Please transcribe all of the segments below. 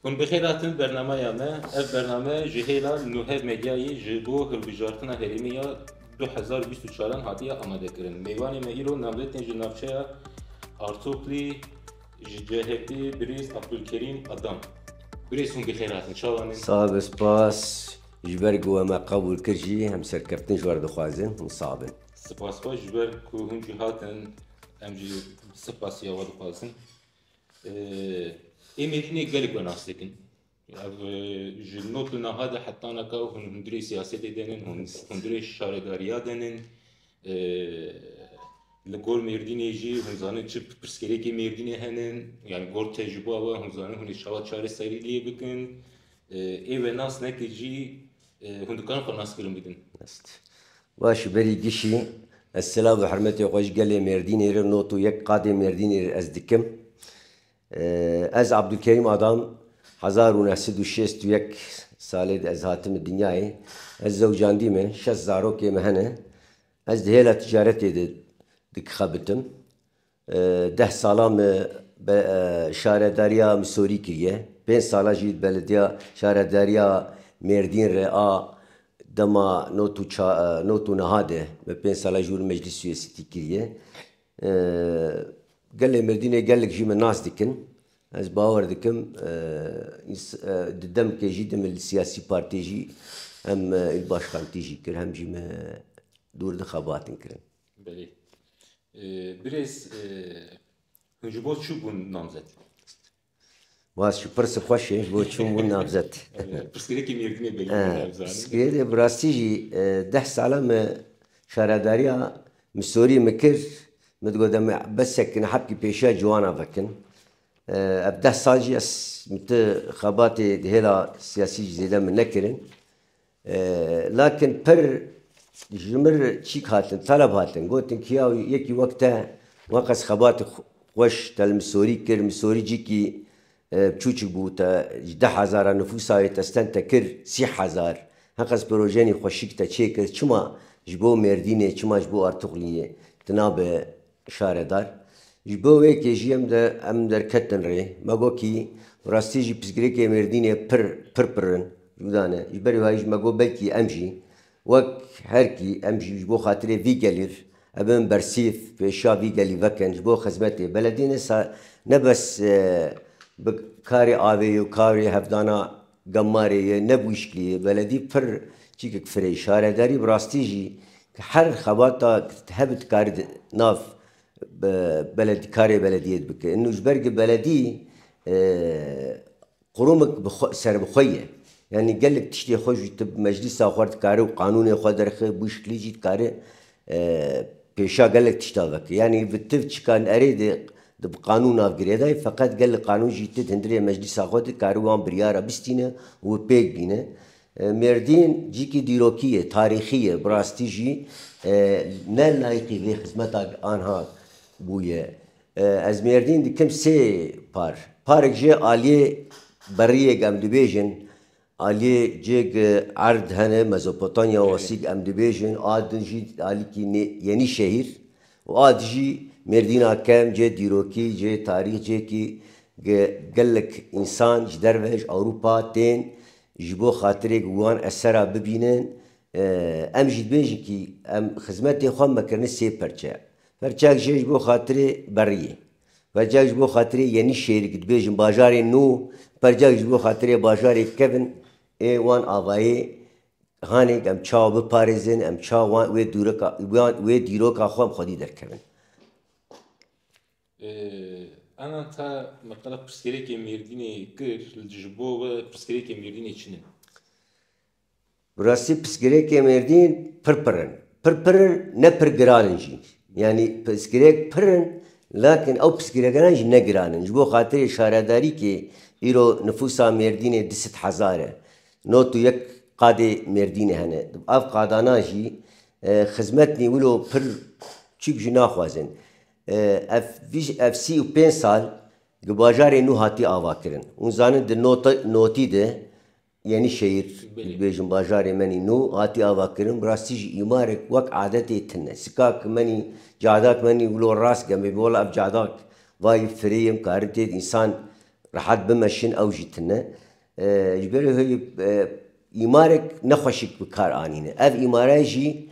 كن بخيراتن برنامه ما اف برنامه جهيلا نوهب مدیای جبو هلبجارتنا هرمیه 2024 هاتیه آماده کرن. میوانی ما ایرو نملتن جنافچه ارتوکلی جهتی بریز عبدالکریم آدم. بریز کن بخیراتن شوانن. صعب سپاس جبرگو ما قبول کرجی هم سرکفتن جوار دخوازن صعبن. سپاس با جبر که هنجی هاتن امجی سپاسی آواد خواستن. ایمیتنی گلی بناستکن. جنوب نهاد حتى نكاو هندري سياسة دينن هندري شارداريا دينن لقول ميردين يجي هنزانه چه برسكري كي ميردين هنن يعني قول تجربة و هنزانه هني شوات شاري سيري ليه بكن ايه ناس نكجي هندكان خلاص كلهم بدن واش بري قشي السلام وحرمتي وقاش قال لي ميردين يرى نوتو يك قادم ميردين يرى ازدكم از عبدالكريم آدم 1961 سالد از هاتم الدنياي از زوجاندي من شش زاروكي مهنه از دهيلا تجارتي دك خبتم 10 سالام شارداريا مسوري كيه 5 سالا جيت بلديا شارداريا ميردين رئا دما نوتو نهاده 5 سالا جور مجلس سياسي كيه قال لي مرديني قال لك جي من الناس دكن از باور دكم ددم كي دم السياسي بارتي جي هم الباشخان تيجي كر هم جي دور دخابات كرن بله بريز هنجبوت شو بون نامزد واس شو برس خوشي بو شو بون نامزد برسكري كي ميرديني بلي نامزد سكيدي براستي جي 10 سالا شارداريا مسوري مكر متقدم بس سكن حبكي بيشا جوانا فكن أبدا سالجي مت خباتي دهلا سياسي زيادة من نكرن لكن بر جمر شيك هاتن طلب هاتن قلت كياو يكي وقت خباتي خوش تل مسوري كر مسوري جيكي بچوچ بوتا 10,000 نفوس هاي تستنتا كر 6,000 هقص بروجاني خوشيك تا چيكر چما جبو مردينه چما جبو ارتقليه تناب شاردار جبو ويكي جي ام در كتن ري ماغو كي راستي جي بسكريكي مردينه پرن جودانه جبري هايج ماغو بلكي امجي وك هركي امجي جبو خاطري في جالير ابن برسيف في شافي جالي وكن جبو خدمتي بلدينه نبس بكاري آوي وكاري هفدانا قماري نبوشكلي بلدي بر چيك فري شارداري براستي جي هر خباتا تهبت كارد ناف بلد كاري بلدية بك انه جبرق بلدي قرومك سر بخويه يعني قال لك تشتي خوش تب مجلس اخرت كاري وقانون خو درخ بوشكلي جيت كاري بيشا قال لك تشتاغك يعني بتفتش كان اريد بقانون افغريداي فقط قال لك قانون جيت تندري مجلس اخرت كاروان بريارا بستينه وبيك بينه مردين جيكي ديروكيه تاريخيه براستيجي نال لايقي في خدمتك انها بويا از مردين دي كم سي بارك جي آلية برية قام دبيجن آلية جيك عرض هنا مزوبوتاميا وسيق قام دبيجن آد جي آلي كي يعني شهر وآد جي مردين كام جي ديروكي جي تاريخ جي كي قال لك إنسان جدروج أوروبا تين جبو خاطري جوان أسرع ببينن أم جد بيجي كي أم خدمتي خام مكرن سي برجع فرجاك جيش بو خاطري بريه فرجاك بو خاطري يعني شير قد بيجن باجاري نو فرجاك بو خاطري باجاري كيفن اي وان آوائي هاني ام چاو بپاريزن ام چاو وان وي ديروكا خوام خودي در كيفن أنا تا مثلا برسكري كي ميرديني كر الجبو برسكري كي ميرديني چنن براسي بسكري كي ميردين پرپرن نه پرگراننجي يعني بسكريك پرن لكن او بسكريكانج نگرانن جبو خاطر شارداري كي ايرو نفوسا مردين 10,000 نوتو يك قادي مردين هنا اف قادانا جي خدمتني ولو پر چيك جنا خوازن اف سي و 5 سال باجاري نو هاتي آوا کرن اون زانن د نوتي ده يعني شهر بيجن باجاري مني نو هاتي آوا کرن براسي جي إمارك وك عادتي تنه سكاك مني جاداك مني ولو الراس جنبي بولا أب جاداك واي فريم كارتي إنسان راحت بمشين أو جتنا جبري هي إمارك نخشك بكار آنينه أف إمارة جي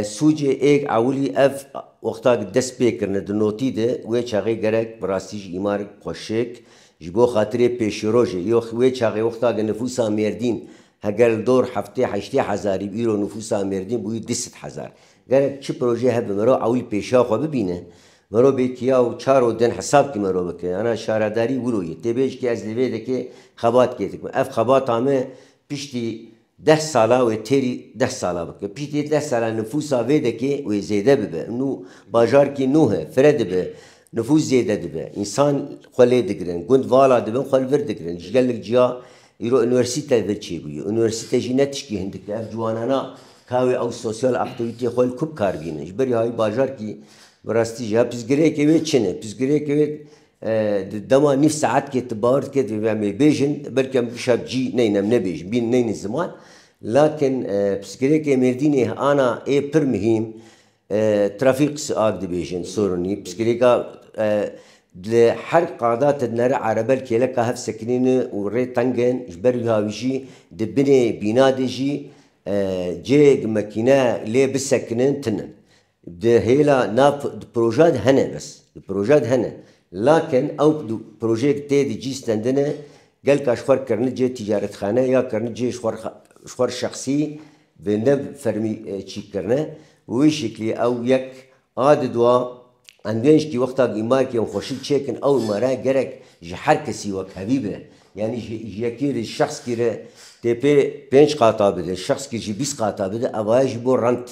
سوجي إيك عولي أف وقتا دست بيكرنا دنوتي ده ويشاغي جرك براستيج إمارك خوشك جبو خاطري بيشروجي يو ويشاغي وقتا نفوسا ميردين هقال دور حفتي حشتي حزاري بيرو نفوسا ميردين بوي 10,000 جرك شو بروجي هب مرو عولي بيشا خو ببينه مرو بيكيا و چارو دن حساب کی مرو بکه انا شارداری ولوی تبیش کی از لیوه دکی خبات کیتک اف خبات همه پیشتی 10 ساله و تری 10 ساله بکه پیشتی 10 ساله نفوسا ویده کی و زیده ببه نو باجار کی نوه فرد به نفوس زیده دبه انسان خلی دگرن گند والا دبن خل ور دگرن جگلک جیا ایرو انورسیته ورچی بی انورسیته جینتش کی هندک اف جوانانا کاوی او سوسیال اکتیویتی خل کوب کار بینه جبری های باجار کی براستی جا پزگری که وی چنه پزگری که وی دما نف ساعت که تبارد که وی بیشن بلکه شب جی نینم نبیش بین نین زمان لكن پزگری که مردینه آنا ای پر مهم ترافیق ساق دبیشن سورنی پزگری که لحر قادات النار عربال كيلا كهف سكنين وري تنجن جبر هاويجي دبني بينادجي جيج ماكينة لي بسكنين تنن ده هيلا ناف بروجات هنا بس بروجات هنا لكن او بروجيك تيدي جي ستندنا قال كاشخور كرنت جي تجارة خانة يا كرنت جي شخور شخصي بنب فرمي تشي كرنا ويشكلي او يك دوا عندنش كي وقتها إمار كي خوشي تشيكن أو مرة جرك جحر كسي وك حبيبه يعني يكير الشخص كيره تبي بينش قاطع بده الشخص كي جي بيس قاطع بده أواج بو رنت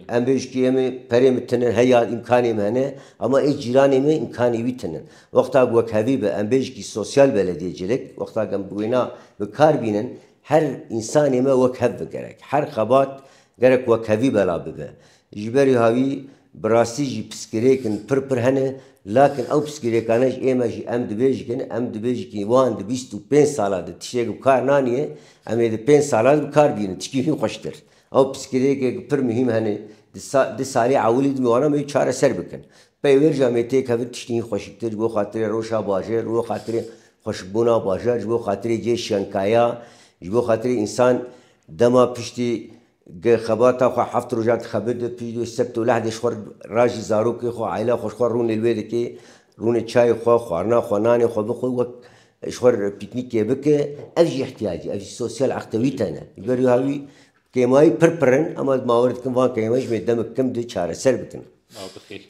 أم بيش كي أم بريم تنن هيا إمكاني مهنه أما إيش جيراني من إمكاني بيتنن وقتها وك حبيبه أم بيش كي سوسيال بلدي جلك وقتها جم بوينا بكار بينن هر إنسان ما وك هب جرك هر خبات جرك وك حبيبه لا بده جبري هاوي براستی جی پسکریکن پر هنه لكن او پسکریکانش ایما جی ام دبیج کی وان د 25 ساله د تشیگ کار نانیه ام د 5 ساله کار بینه تشکی خوشتر او پسکریک پر مهم هنه د سالی عولی د میوانه می چاره سر بکن پیور جامعه که تشکی خوشتر بو خاطر روشا باجر بو خاطر خوشبونا باجر بو خاطر جی شنکایا بو خاطر انسان دما پشتی خباتا خو حفت رجعت خبرت بيدو السبت ولحد شخور راجي زاروكي خو عائلة خو شخور رون الويد كي رون الشاي خو خوارنا خو ناني خو بخو وك شخور بيكنيك بك أفجي احتياجي أفجي سوسيال أكتيفيتي يبريو هاوي كيماي بربرن أما ما ورد كم فان كيماش مدامك كم دي شهر سربتن. بخير.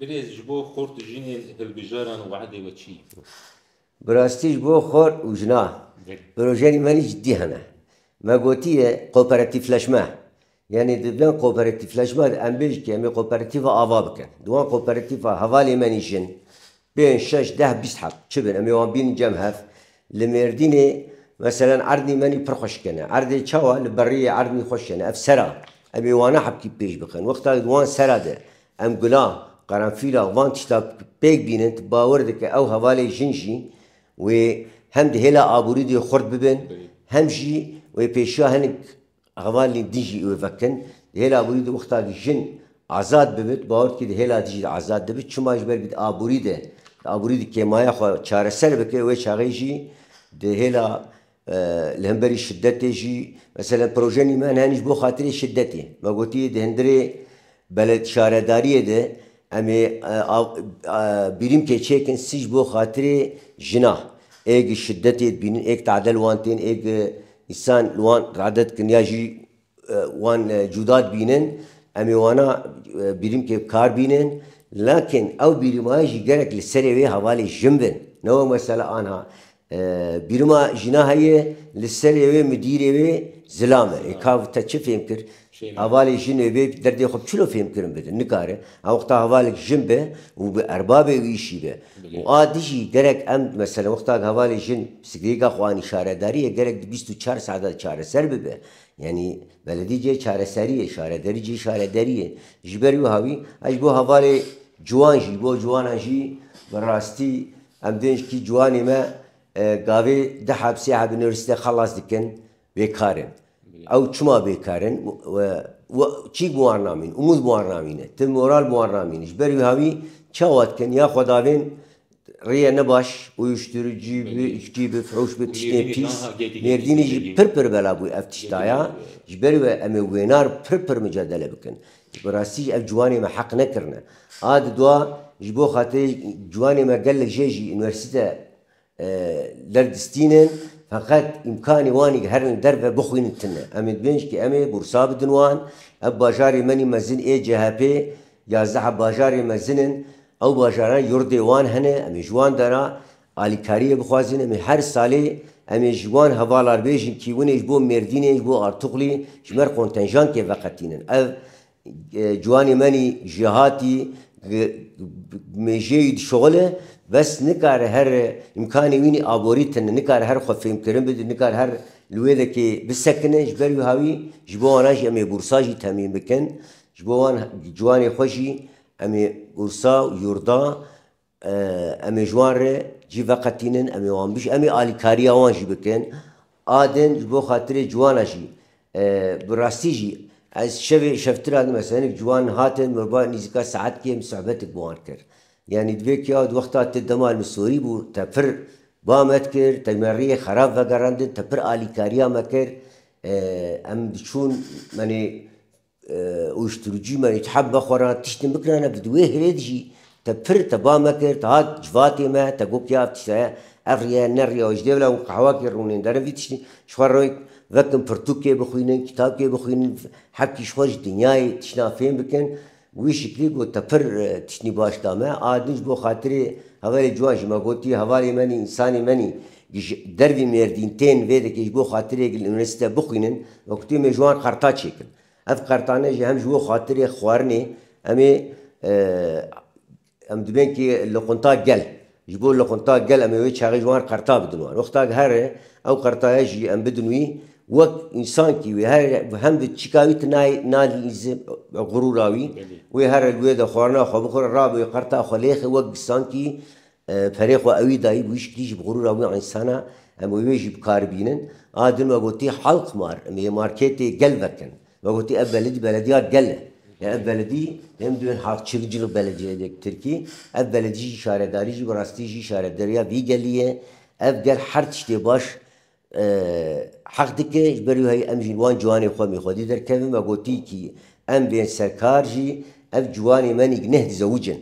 بريز جبو خورت جيني هالبجاران وعدي وشي. براستي جبو خور وجنا. بروجاني ماني جدي هنا. ما قوتيه كوبراتيف لاشما يعني دبلان كوبراتيف لاشما ام بيج كي ام كوبراتيف افابك دوان كوبراتيف هوالي مانيشن بين 6 10 20 حق شبن ام يوان بين جمهف لمرديني مثلا عرضني ماني برخش كنا عرضي تشوا البريه عرضني خوشنا افسرا ام يوانا حبكي بيج بخن وقت دوان سراده ام قلا قرنفيلا وان تشتا بيج بينت باوردك او هوالي جنجي وهم هلا ابوريدي خرد ببن همجي ويبيشا هنك غوالي ديجي ويفكن هلا بريد وقتها الجن عزاد ببت باورد كده هلا ديجي عزاد ببت شو ما يجبر بد أبوريد كما يخو شهر سر بكي ويش هغيجي ده هلا الهمبري شدتي جي مثلا بروجاني ما نهنش بو خاطري شدتي ما قلتي ده هندري بلد شاردارية ده أمي بريم كي تشيكن سيج بو خاطري جناح ايج شدتي بين ايج تعدل وانتين ايج إنسان لوان عدد كنياجي وان جودات بينن أمي وانا بيرم كار بينن لكن أو بيرماجي جرك للسرية حوالي جنبن نو مسألة عنها بيرما جنا هي للسرية مديرة زلامة إكاف تشوف يمكن حوالي جنبه دردي خب شلو فهم كرم بدن نكاره أو وقتها حوالي جنبه وبأربابه ويشيبه وآديشي جرك أمد مثلا وقتها حوالي جن سكريكا خواني شاردارية جرك 24 ساعة شهر سربه يعني بلدي جي شهر سرية شارداري جي شاردارية جبريو هاوي أجبو حوالي جوان جي بو جوانا جي براستي أمدنش كي جواني ما قاوي دحب ساعة بنورستي خلاص دكن بيكارن أو شما بيكارن و چی بوارنامین امود بوارنامینه تم مورال بوارنامینش بری هاوی چواد کن یا خداوین ريا نباش ويشتري جيب فروش بتشتي بيس مرديني جي بربر بلا بو افتشتايا جبري امي وينار بربر مجادله بكن براسي اف جواني ما حق نكرنا هاد دوا جبو خاطر جواني ما قال لك جيجي يونيفرسيتي لردستينن فقط امكاني واني هرن دربه بخوين التنه امي بنش كي امي بورصاب دنوان اب باجاري مني مزن اي جهابي يا زح باجاري مزنن او باجاران يردي وان هنا امي جوان درا اليكاريه بخوازن امي هر سالي امي جوان هوالار بيجن كي وني بو مرديني بو ارتقلي جمر كونتنجان كي وقتينن اف جواني مني جهاتي مجيد شغله بس نكار هر امكاني ويني ابوريتن نكار هر خفيم كرم بد نكار هر لويده كي بسكنه جبريو هاوي جبواناج امي بورساجي تامين بكن جبوان جواني خوشي امي بورسا يوردا امي جوانره جي وقتينن امي وان بيش امي اليكاريا وان جي بكن ادن جبو خاطري جواناجي براستيجي از شفتر مثلا جوان هاتن مربا نزكا ساعات كي مسعبتك بوان كر يعني دبيك يا وقتها تدمال مسوري بو تفر بامت كر تمريه خراب وگراند تفر اليكاريا مكر ام بشون مني واشترجي مني تحب خورا تشتم بكرنا بدوي هريدجي تفر تبامكر تهاد جواتي ما تقوك يا تشتا افريا نريا وجدولا وقهواكر ونين دربي تشتي شفروي وقتم پرتوكي بخوينن كتابكي بخوينن حبكي شوج دنياي تشنا فين بكن ويشكلي قو تفر تشني باش دامه آدنج بو خاطري هوالي جواج ما قوتي هوالي مني إنساني مني دربي مردينتين ويدك بو خاطري الانونيستا بخوينن وقتي مجوان قرطا تشيكن اف قرطانه جي هم جو خاطري خوارني امي ام دبين كي لقنطا قل جبو لقنطا قل امي ويتش هاغي جوان قرطا بدنوان وقتا هره او قرطا يجي ام بدنوي وقت انسان كي وهر هم تشيكاويت نادي غروراوي وهر الويد خورنا خو بخور رابي قرطا خليخ وقت انسان كي فريق اوي داي ويش كيج بغروراوي انسانا ام ويجي بكاربينن ادن وقتي حلق مار مي ماركتي قلبكن وقتي بلديات قله يعني بلدي هم دون حق چلجل بلديه ديك تركي بلدي شارداري جي براستي جي شارداريا بي قاليه قال حرت تشتي باش حق دكه بريو هي امجين وان جواني خومي خدي در كم ما قلتي كي ام بين سركار جي اف جواني ماني نهد زوجن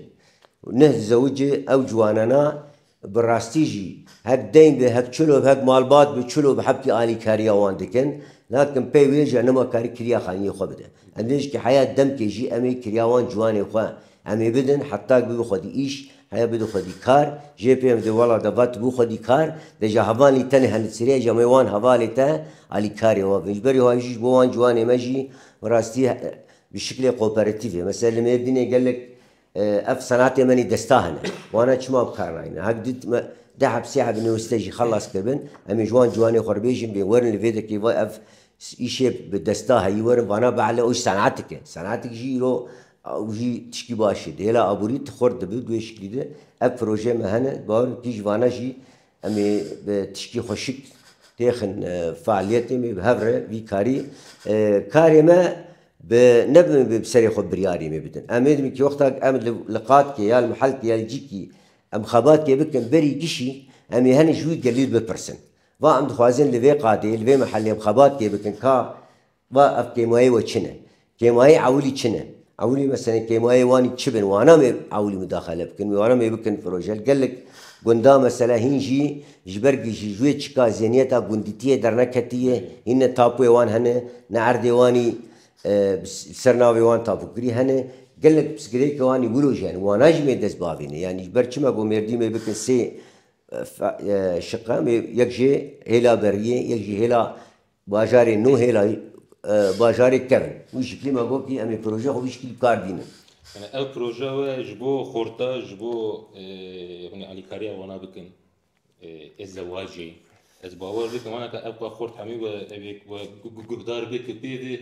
نهد زوجه او جواننا براستي جي هك دين به هك چلو هك مالبات بچلو بحبكي الي كاريا وان دكن لكن بي ويجا نما كاري كريا خاني خو بده عندش كي حياه دم كي جي امي كرياوان جواني خو امي بدن حتى بو خدي ايش هيا بدو خدي كار جي بي ام دي والله دبات بو خدي كار دجا هباني تاني هنسري جميوان هبالي تا علي كاري وبيجبري هو يجي بوان جواني ماجي وراستي بشكل كوبراتيفي مثلا المرديني قال لك اف صناعتي ماني دستاهنا وانا شما بكارنا هكدت دحب ساعه بنوستيجي خلص كبن امي جوان جواني خربيجي بيورن الفيديو كي اف يشيب بدستاها يورن وانا بعلى وش صنعتك جيرو او جي تشكي باشي هلا ابوريت خرد بدو شكل ده اب بروجي مهنا بار كيج وانا جي امي بتشكي خشك تاخن فعاليتي بهبره في كاري ما بنب بسري خو برياري مي بدن امد مي وقتها امد لقات كي يا المحل كي يا الجيكي ام خبات كي بكن بري كشي امي هني جوي قليل ببرسن وا عند خوازن لفي قادي لفي محل خبات كي بكن كا وا اف كي ماي وچنه كي ماي عولي چنه عولي مثلا كي ماي واني تشبن وانا عولي مداخله بكن وانا مي بكن بروجل قال لك قندا مثلا هنجي جبرجي جوي تشكا زينيتا قندتيه درنكتيه ان تابو وان هنا نعردي واني سرناوي وان تابوكري هنا قال لك بسكري كواني يقولوا يعني وانا جمي دز بافيني يعني برشما قو مردي مي بكن سي شقه يكجي هلا بريه يكجي هلا باجاري نو هلا باجاري كرن وش كلمه قوكي امي بروجي وش كل كاردين يعني او بروجي جبو خورتا جبو هنا علي كاريا وانا بكن الزواجي از باور بكن وانا كابقى خورت حمي وقدار بك بيدي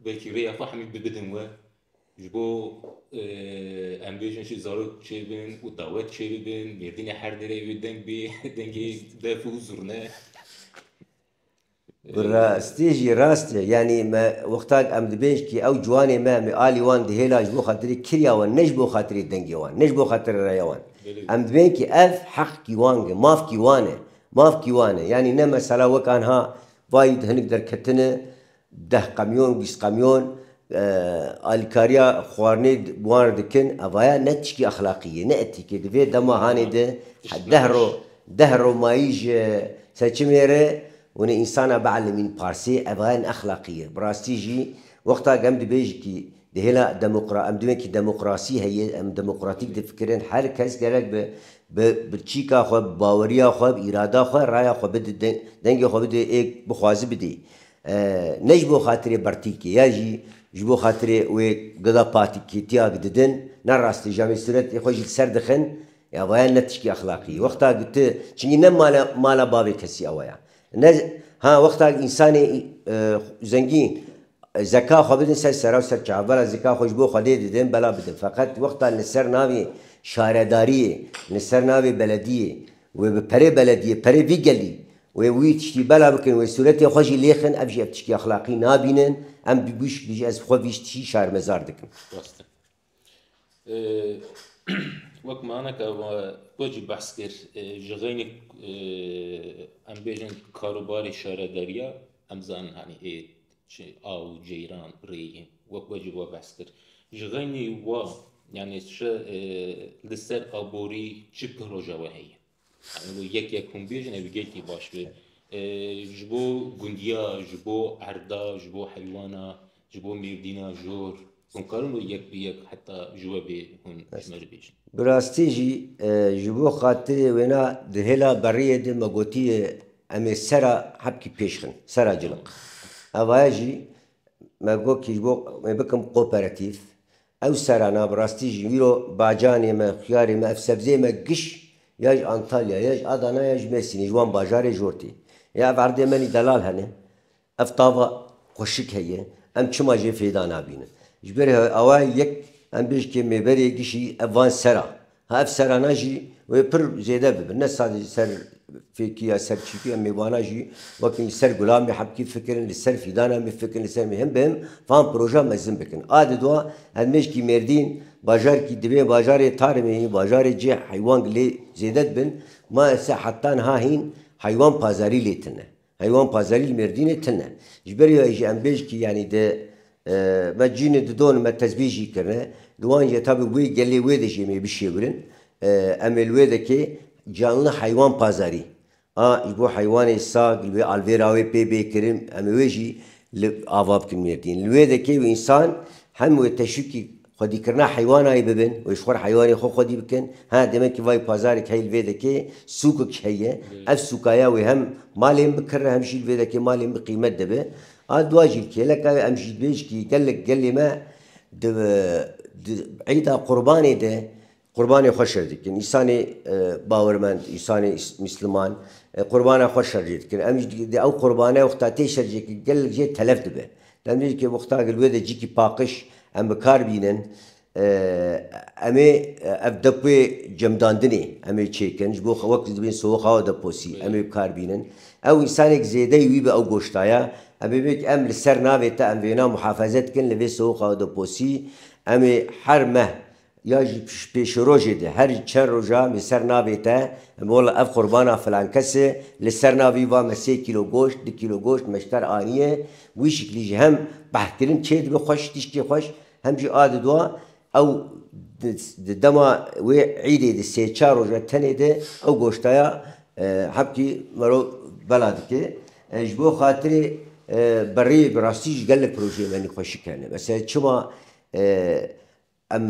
belki reya fahmi bibidin ve jibo ambijin şi zarok çevin u davet çevin merdine her dere evden bir dengi defu zurne براستيجي راستي يعني ما وقتاك ام دبيش كي او جواني ما مي الي وان دي هلا جبو خاطري كريا وان نجبو خاطري دنجي وان نجبو خاطر ريوان ام دبين كي اف حق كيوانجه ماف كيوانه يعني نما مثلا وكانها وايد هنقدر كتنه 10 قميون 20 قميون الكاريا خوارني بوان دكن افايا نتشكي اخلاقيه ناتي كي دفي دما هاني ده دهرو ما يجي ساتشميره ون انسان بعلمين بارسي افايا اخلاقيه براستيجي وقتها قام بيجي كي دهلا ام دمكي ديمقراطيه هي ام ديمقراطيك دفكرين حال كاس قالك بتشيكا خو باوريا خو اراده خو رايا خو بد دنگي خو بد اك بخوازي بدي نجبو خاطري برتيكي ياجي جبو خاطري و قدا باتيكي تياق ددن نراستي جامي سرت يخوج سردخن يا بايا نتشكي اخلاقي وقتها قلت شني نم مالا بابي كسي اويا ها وقتها انساني زنگين زكاة خو بدن سر و سر چابلا زكاة خوش بو خدي ددن بلا بدن فقط وقتها نسر ناوي شارداريه نسر ناوي بلديه وبري بلديه بري فيجلي وي تشتي بلا بكن وسورتي خوشي ليخن ابجي بتشكي اخلاقي نابينن ام بيبوش بيجي از خو بيشتي شار مزار دكن وقت ما انا كوجي بحث كر جغيني ام بيجن كاروباري شارداريه امزان يعني ايه او جيران ري وكوجي بحث كر جغيني و يعني لسر ابوري شبه روجا وهي يعني يكون بيجن بيجي باش بي جبو گوندیا جبو عردا جبو حيوانا جبو ميردينا جور ممكن يك بيك حتى جوا بي هون اسمر بيجن براستيجي جبو خاطر وينا دهلا بريه دي مغوتي امي سرا حبكي بيشخن سرا جلق اواجي مغو كي جبو بكم كوبراتيف او سرانا براستيجي ويرو باجاني ما خياري ما افسبزي ما قش ياج انطاليا ياج ادانا ياج ميسيني جوان باجاري جورتي يا بعد ماني دلال هنا افطافا خوشك هي ام چما جي فيدانا بين جبري اواي يك ام بيش كي مبري قشي افان سرا ها اف سرا ناجي وبر زياده بالناس هذه سر في كيا سر شي ميوانا جي وكن سر غلام يحب كيف فكر السر فيدانا مفكر السر مهم بهم فان بروجا مزم بكن اد دوا المش كي مردين باجار كي دبي باجار تارمي باجار جي حيوان لي زيدت بن ما حتى هاهين حيوان بازاري ليتنا حيوان بازاري المردين تنا جبري يجي ام بيش كي يعني ده ما جين دون ما تزبيجي كرنا دوان يتابع وي قال لي ويدا شي مي بشيورن امل ويدا كي canlı hayvan pazarı. Bu hayvanı sağ ve alveravi pe kerim amweji avab kimyetin. Lüvedeki insan hem ve teşviki خدي كرنا حيوانا يبين ويشخر حيواني خدي بكن ها دمك في بازارك هاي الفيدكي سوقك هي اف سوقايا وهم مالين بكره همشي الفيدكي مالين بقيمه دبه ادواجي كي لك امشي بيش كي قال لي ما عيدا قرباني ده قرباني خوشردك انساني باورمند انساني مسلمان قربانه خوشردك امشي او قربانه وقت تشرجك قال لك جي تلف دبه دمجي كي وقت الفيدا جيكي باقش ام بکار بینن امی افدپی جمداندنی امی چیکن جبو وقت دبین سوق هوا دپوسی امی بکار بینن او انسانك زیده یوی به او گوشتایا امی بیک ام لسر ناوی تا ام وینا محافظت کن لبی سوق هوا دپوسی امی هر مه یا پیش روزی ده هر چند روزا مسر ناوی تا مولا اف قربانا فلان کسی لسر ناوی و مسیح کیلو گوشت 2 کیلو گوشت مشتر آنیه وی شکلی هم بحثیم چه دو خوش تیشکی خوش هم جی آد دوا او دما و عیدی د سه چهار روزه تنه ده او گوشتایا حبکی مرو بلاد که جبو خاطری بری براستیج گل پروژه منی خوشی کنه مثلا چما ام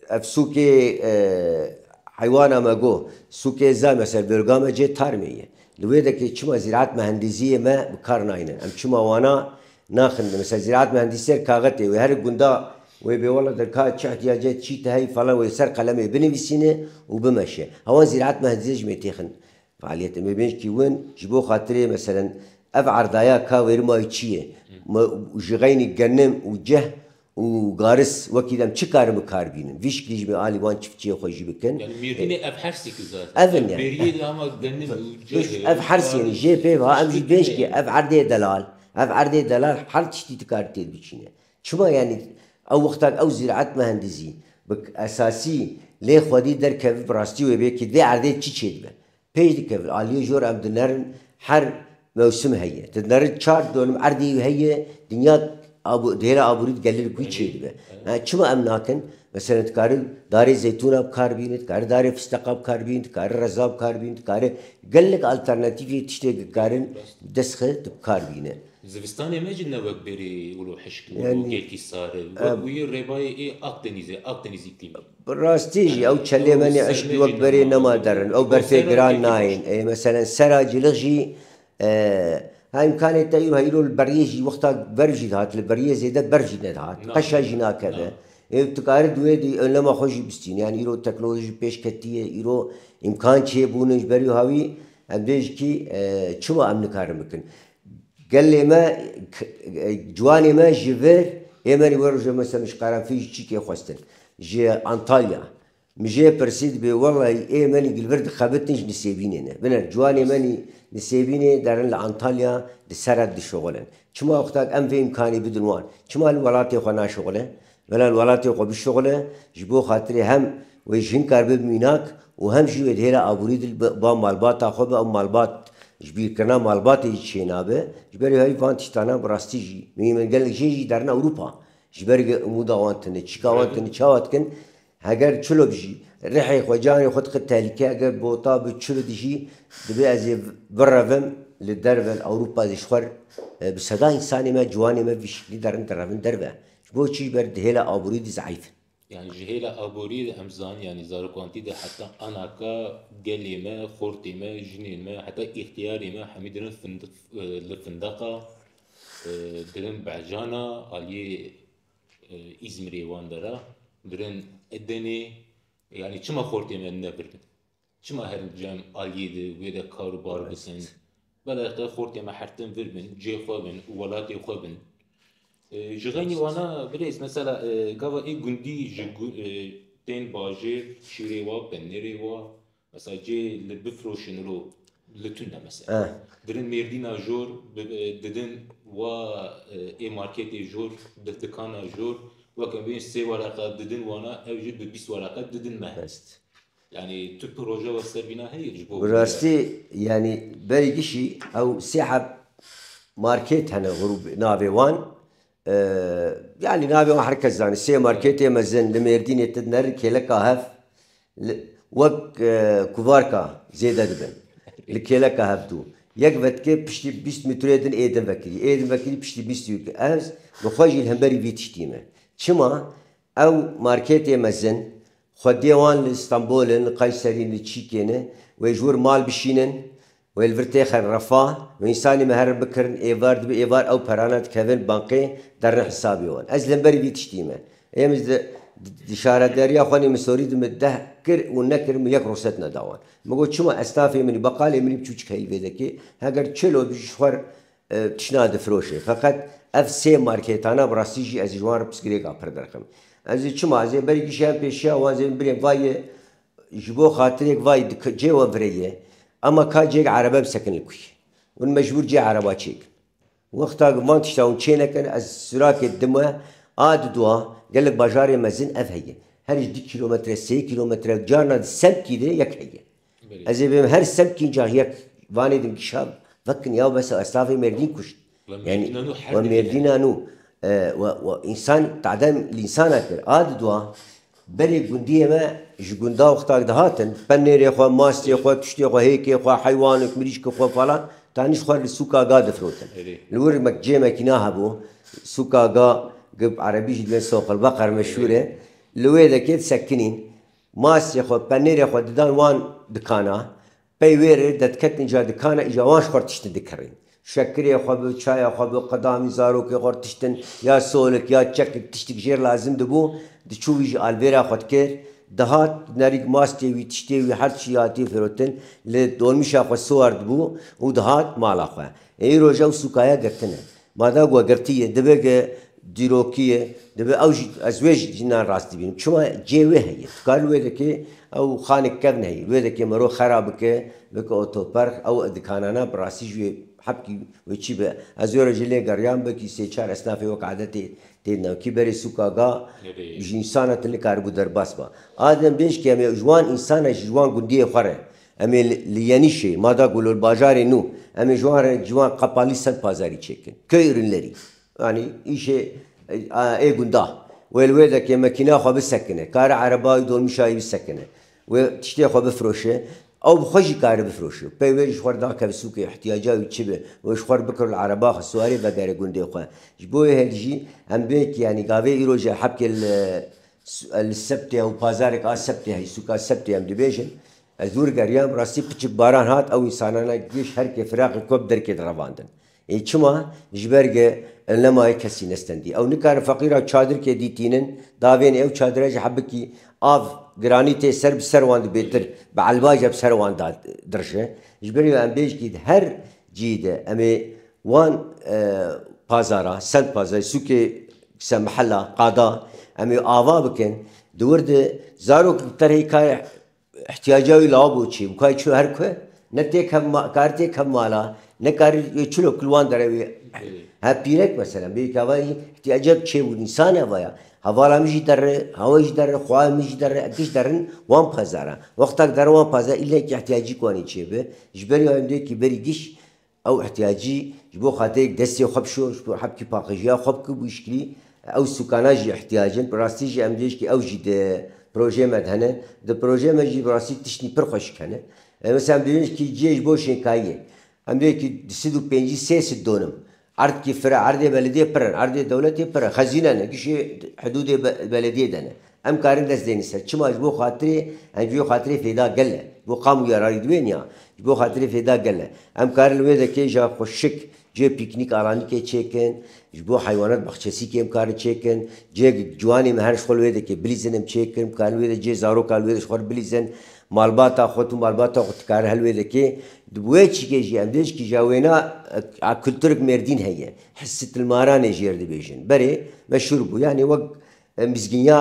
افسوكي حيوانا ما جو سوكي زا مثلا برغامه جي تارميه لويدك چما زراعت مهندسيه ما بكارناين ام چما وانا ناخن مثلا زراعت مهندسيه كاغتي وهر غندا وبي والله دركا تش احتياجات شي تهي فلا ويسر قلمي بنفسينه وبمشي هو زراعت مهندسيه متيخن فعاليات ما بينش كي وين جبو خاطري مثلا افعر دايا كا ويرما يشيه وجغيني جنم وجه وقارس وكيدم چكار مكار بينن فيش كليج من آلي وان چفتيه خوشي بكن يعني ميرديني اف حرسي كذا اذن يعني بريد اما جنن اف حرسي يعني جي بي ها ام بيش كي اف عردي دلال اف عردي دلال حل تشتي تكار تيد بيشينه شما يعني او وقتك او زراعه مهندسي بك أساسي ليه خدي در كيف براستي وبيه كده عردي تشيد به بيد كيف عليه جور أم دنرن حر موسم هي تدنرن شار دون عردي هي دنيا أبو دهلا أبو ريد قليل كوي تشيد به شو ما أمناكن مثلا تكاري داري زيتون بكار بين تكاري داري فستق بكار بين تكاري رزا بكار بين تكاري قال لك ألترناتيفي تشتي كارن دسخة بكار بينه زفستاني ما جدنا وقت بري ولو حشك ولو جيلكي صار وير رباي إيه أقتنيزي كلمة براستيجي أو تشلي ماني عشق وقت بري نما درن أو برفي جران ناين أي مثلا سراج لغجي هاي إمكانية تايرو هيرو البريجي وقتها برجي هات البريه زيادة برجي ندهات قشة جنا كذا تكاري دويدي لما خوشي بستين يعني يرو تكنولوجي بيش كتية يرو إمكان شيء بونج بريو هاوي أبديج كي شو أمن كارمكن قال لي ما جواني ما جيفير إيماني ورجع مثلا مش قارن فيه شيء كي خوستن جي أنطاليا مجي برسيد بي والله إيماني قلبرد خابتنج نسيبيني بنا جواني ماني نسيبيني دارن لأنطاليا دسرد شغلن شما وقتك أم في إمكاني بدنوان شما الولاتي خنا شغله ولا الولاتي خو بالشغله جبو خاطري هم ويجين كارب ميناك وهم شيء يدهلا أبوريد با مالبات أخوه أو مالبات جبير كنا مالبات يشينابه جبري هاي فانتشتانا براستيجي من قال جيجي درنا أوروبا جبري مودا وانتني تشيكا وانتني تشاوتكن هاجر شلو بجي ريحي خجاني خد تهلكة هاجر بوطا بتشلو دشي دبي أزي برافم للدرب أوروبا دشخر بصدا إنساني ما جواني ما فيش لدرن دربن دربه بو شيء برد هلا أبوريد ضعيف يعني جهيلا أبوريد أمزان يعني زاركوانتي ده حتى أنا كا قلي ما خورتي ما جنين ما حتى اختياري ما حميدنا الفندقة درن بعجانا عليه إزمري واندرا درن الدني يعني كما خورتي ما نبرد كما هرجام عليه ده ويدا كاروبار بسن بلا خورتي ما حرتن فربن جي خوابن ولاتي خوابن جغني وانا بريز مثلا قاوا اي جندي تين باجي شيريوا بنيريوا مثلا جي لبفروشن رو لتونا مثلا درن ميردينا جور ددن و اي ماركت جور دكانا جور وكان بين سي ورقه ددن وانا اوجد ب 20 ورقه ددن ما يعني تو بروجي وسربينا هي جبو براستي يعني بري شيء او سحب ماركت هنا غروب نافيوان يعني نابي حركة زان السي ماركتي مزن لميردين يتدنر كيلك هاف وق كوفاركا زيادة دبن الكيلك هافتو يقبت كي بشتي 20 متريدن ايدن بكري بشتي 20 يوك امس بخواجي الهمبري بيتشتيمه شما او ماركتي مزن خديوان لاسطنبول قيصرين لتشيكينه ويجور مال بشينن والفرتيخ الرفاه وإنساني مهر بكرن إيفار دب إيفار أو برانات كفن بانقي در حسابي وان أزلم بري بيتشتيمه أيام دشارة داريا خاني مسوري دم ده كر ونكر ميك روستنا داوان مقول شو ما أستافي مني بقالي مني بتشوش كهي بذكي هاجر تشلو بيشخور تشناد فروشه فقط اف سي ماركت انا براسيجي از جوار بسكريكا بردرخم از شو ما از بري كشان بيشا وان بري فاي جبو خاطرك فاي جوا فريه اما كاجيك عربه بسكن الكوي والمجبور جي عربه تشيك وقتها ما تشتاون تشينك از سراك الدموع عاد دوا قال لك باجاري مزن اف هي هر 2 كيلومتر 3 كيلومتر جارنا سبكي دي يك هي از بهم هر سبكي جاهيك واني دم شاب فكن يا بس استافي مردين كش يعني ومردين نو وانسان تعدم الانسان اكل عاد دوا بري جنديه ما جندا وقتها دهاتن بنير يا اخو ماست يا اخو تشتي اخو هيك يا اخو حيوانك مريشك اخو فلان تانيش خو السوكا قاد فروتن الور مكجي ماكيناها بو سوكا قا قب عربي جدًا سوق البقر مشهوره لويدا كيف سكنين ماست يا اخو بنير يا اخو دان وان دكانا بيوير دتكتن جا دكانا اجاواش خرطشتن دكرين شكري يا اخو بشاي يا اخو قدامي زاروك يا خرطشتن يا سولك يا تشك تشتك جير لازم دبو دشويج الفيرا خدكر دهات ناريك ماستي ويتشتي وحد شياتي فروتن لدولمش اخو صور دبو ودهات مال اخو اي روجا وسكايا قرتنا ماذا قوا قرتيه دبق ديروكيه دبق اوج ازواج جنان راستي بين شما جيوه هي قالوا ويدك او خانك كبن هي ويدك مرو خرابك بك اوتو بارك او دكانانا براسي جوي حبكي ويشي ازور رجلي قريان بكي سي 4 اسنافي وقعدتي تینا کی بری سوکاگا انسان تلی کاربو در باس با آدم بیش که امی جوان انسان جوان گندی خوره امی لیانیشه مادا گلول بازار نو امی جوان قپالی سن پازاری چکن که ürünleri yani işe gunda والويدا كي ماكينة خو بسكنه كار عرباي دول مشاي بسكنه وتشتي خو بفروشه او بخجي كار بفروشه بيويج خور داك بسوق احتياجات وتشبه وش خور بكر العرباء السواري بقار جندي خو جبوه هالجي ام بيك يعني قاوي يروج حبك السبت او بازارك السبت هي سوق السبت ام ديبيجن ازور قريام راسي بتش باران هات او انساننا جيش هركي فراق كوب دركي درواندن چما جبرگه لما کسی نستندی او نکار فقیرا چادر که دیتینن داوین او چادر حب کی آف گرانی ته سر بسر واند بهتر بعلباج بسر واند درشه جبری ام بیش کی هر جیده امی وان پازارا سنت پازار سوک محلا قادا امی آوا بکن دورد زارو ترهی کار احتیاجاوی لابو چی مکای چو هر که نتی کم کارتی کم مالا نکار چلو کلوان داره ها پیرک مثلا بیکاری احتیاجات چه بود انسان هوایا هوالا میشی داره هوایش داره خواه میشی داره اکیش دارن وان پازارا وقتا در وان پازار ایله که احتیاجی کنی چه به جبری هم دیگه کی بری گیش او احتیاجی جبو خاطر دستی خوب شو جبو حب کی پاکیجیا خوب کی بوشکلی او سکاناجی احتیاجن براستیجی هم دیگه کی او جد پروژه مدهنه ده پروژه مجی براستی تشنی پر خوش کنه مثلا بیش کی جیش بوشین کایه هم دیگه کی سیدو پنجی سه دونم عرض کی فرع عرض بلدیه پرن عرض دولتی پرن خزینه نه کیش حدود بلدیه دنه ام کارن دست دینی سر چما جبو خاطری انجو خاطری فیدا گله بو قامو یارای دوینیا جبو خاطری فیدا گله ام کارن ویدا کی جا خوشک جه پیکنیک آرانی که چکن جبو حیوانات بخشسی که ام کار چکن جه جوانی مهرش خل ویدا که بلیزن ام چکن کار ویدا جه زارو کار ویدا خور بلیزن مالباتا خودتو مالباتا خود کار هل ویدا که دوی چی که جی ام دیش کی جوینا کلتورک مردین هیه حست المارانه جیر دی بیشن بره مشهور بو یعنی وق مزگینیا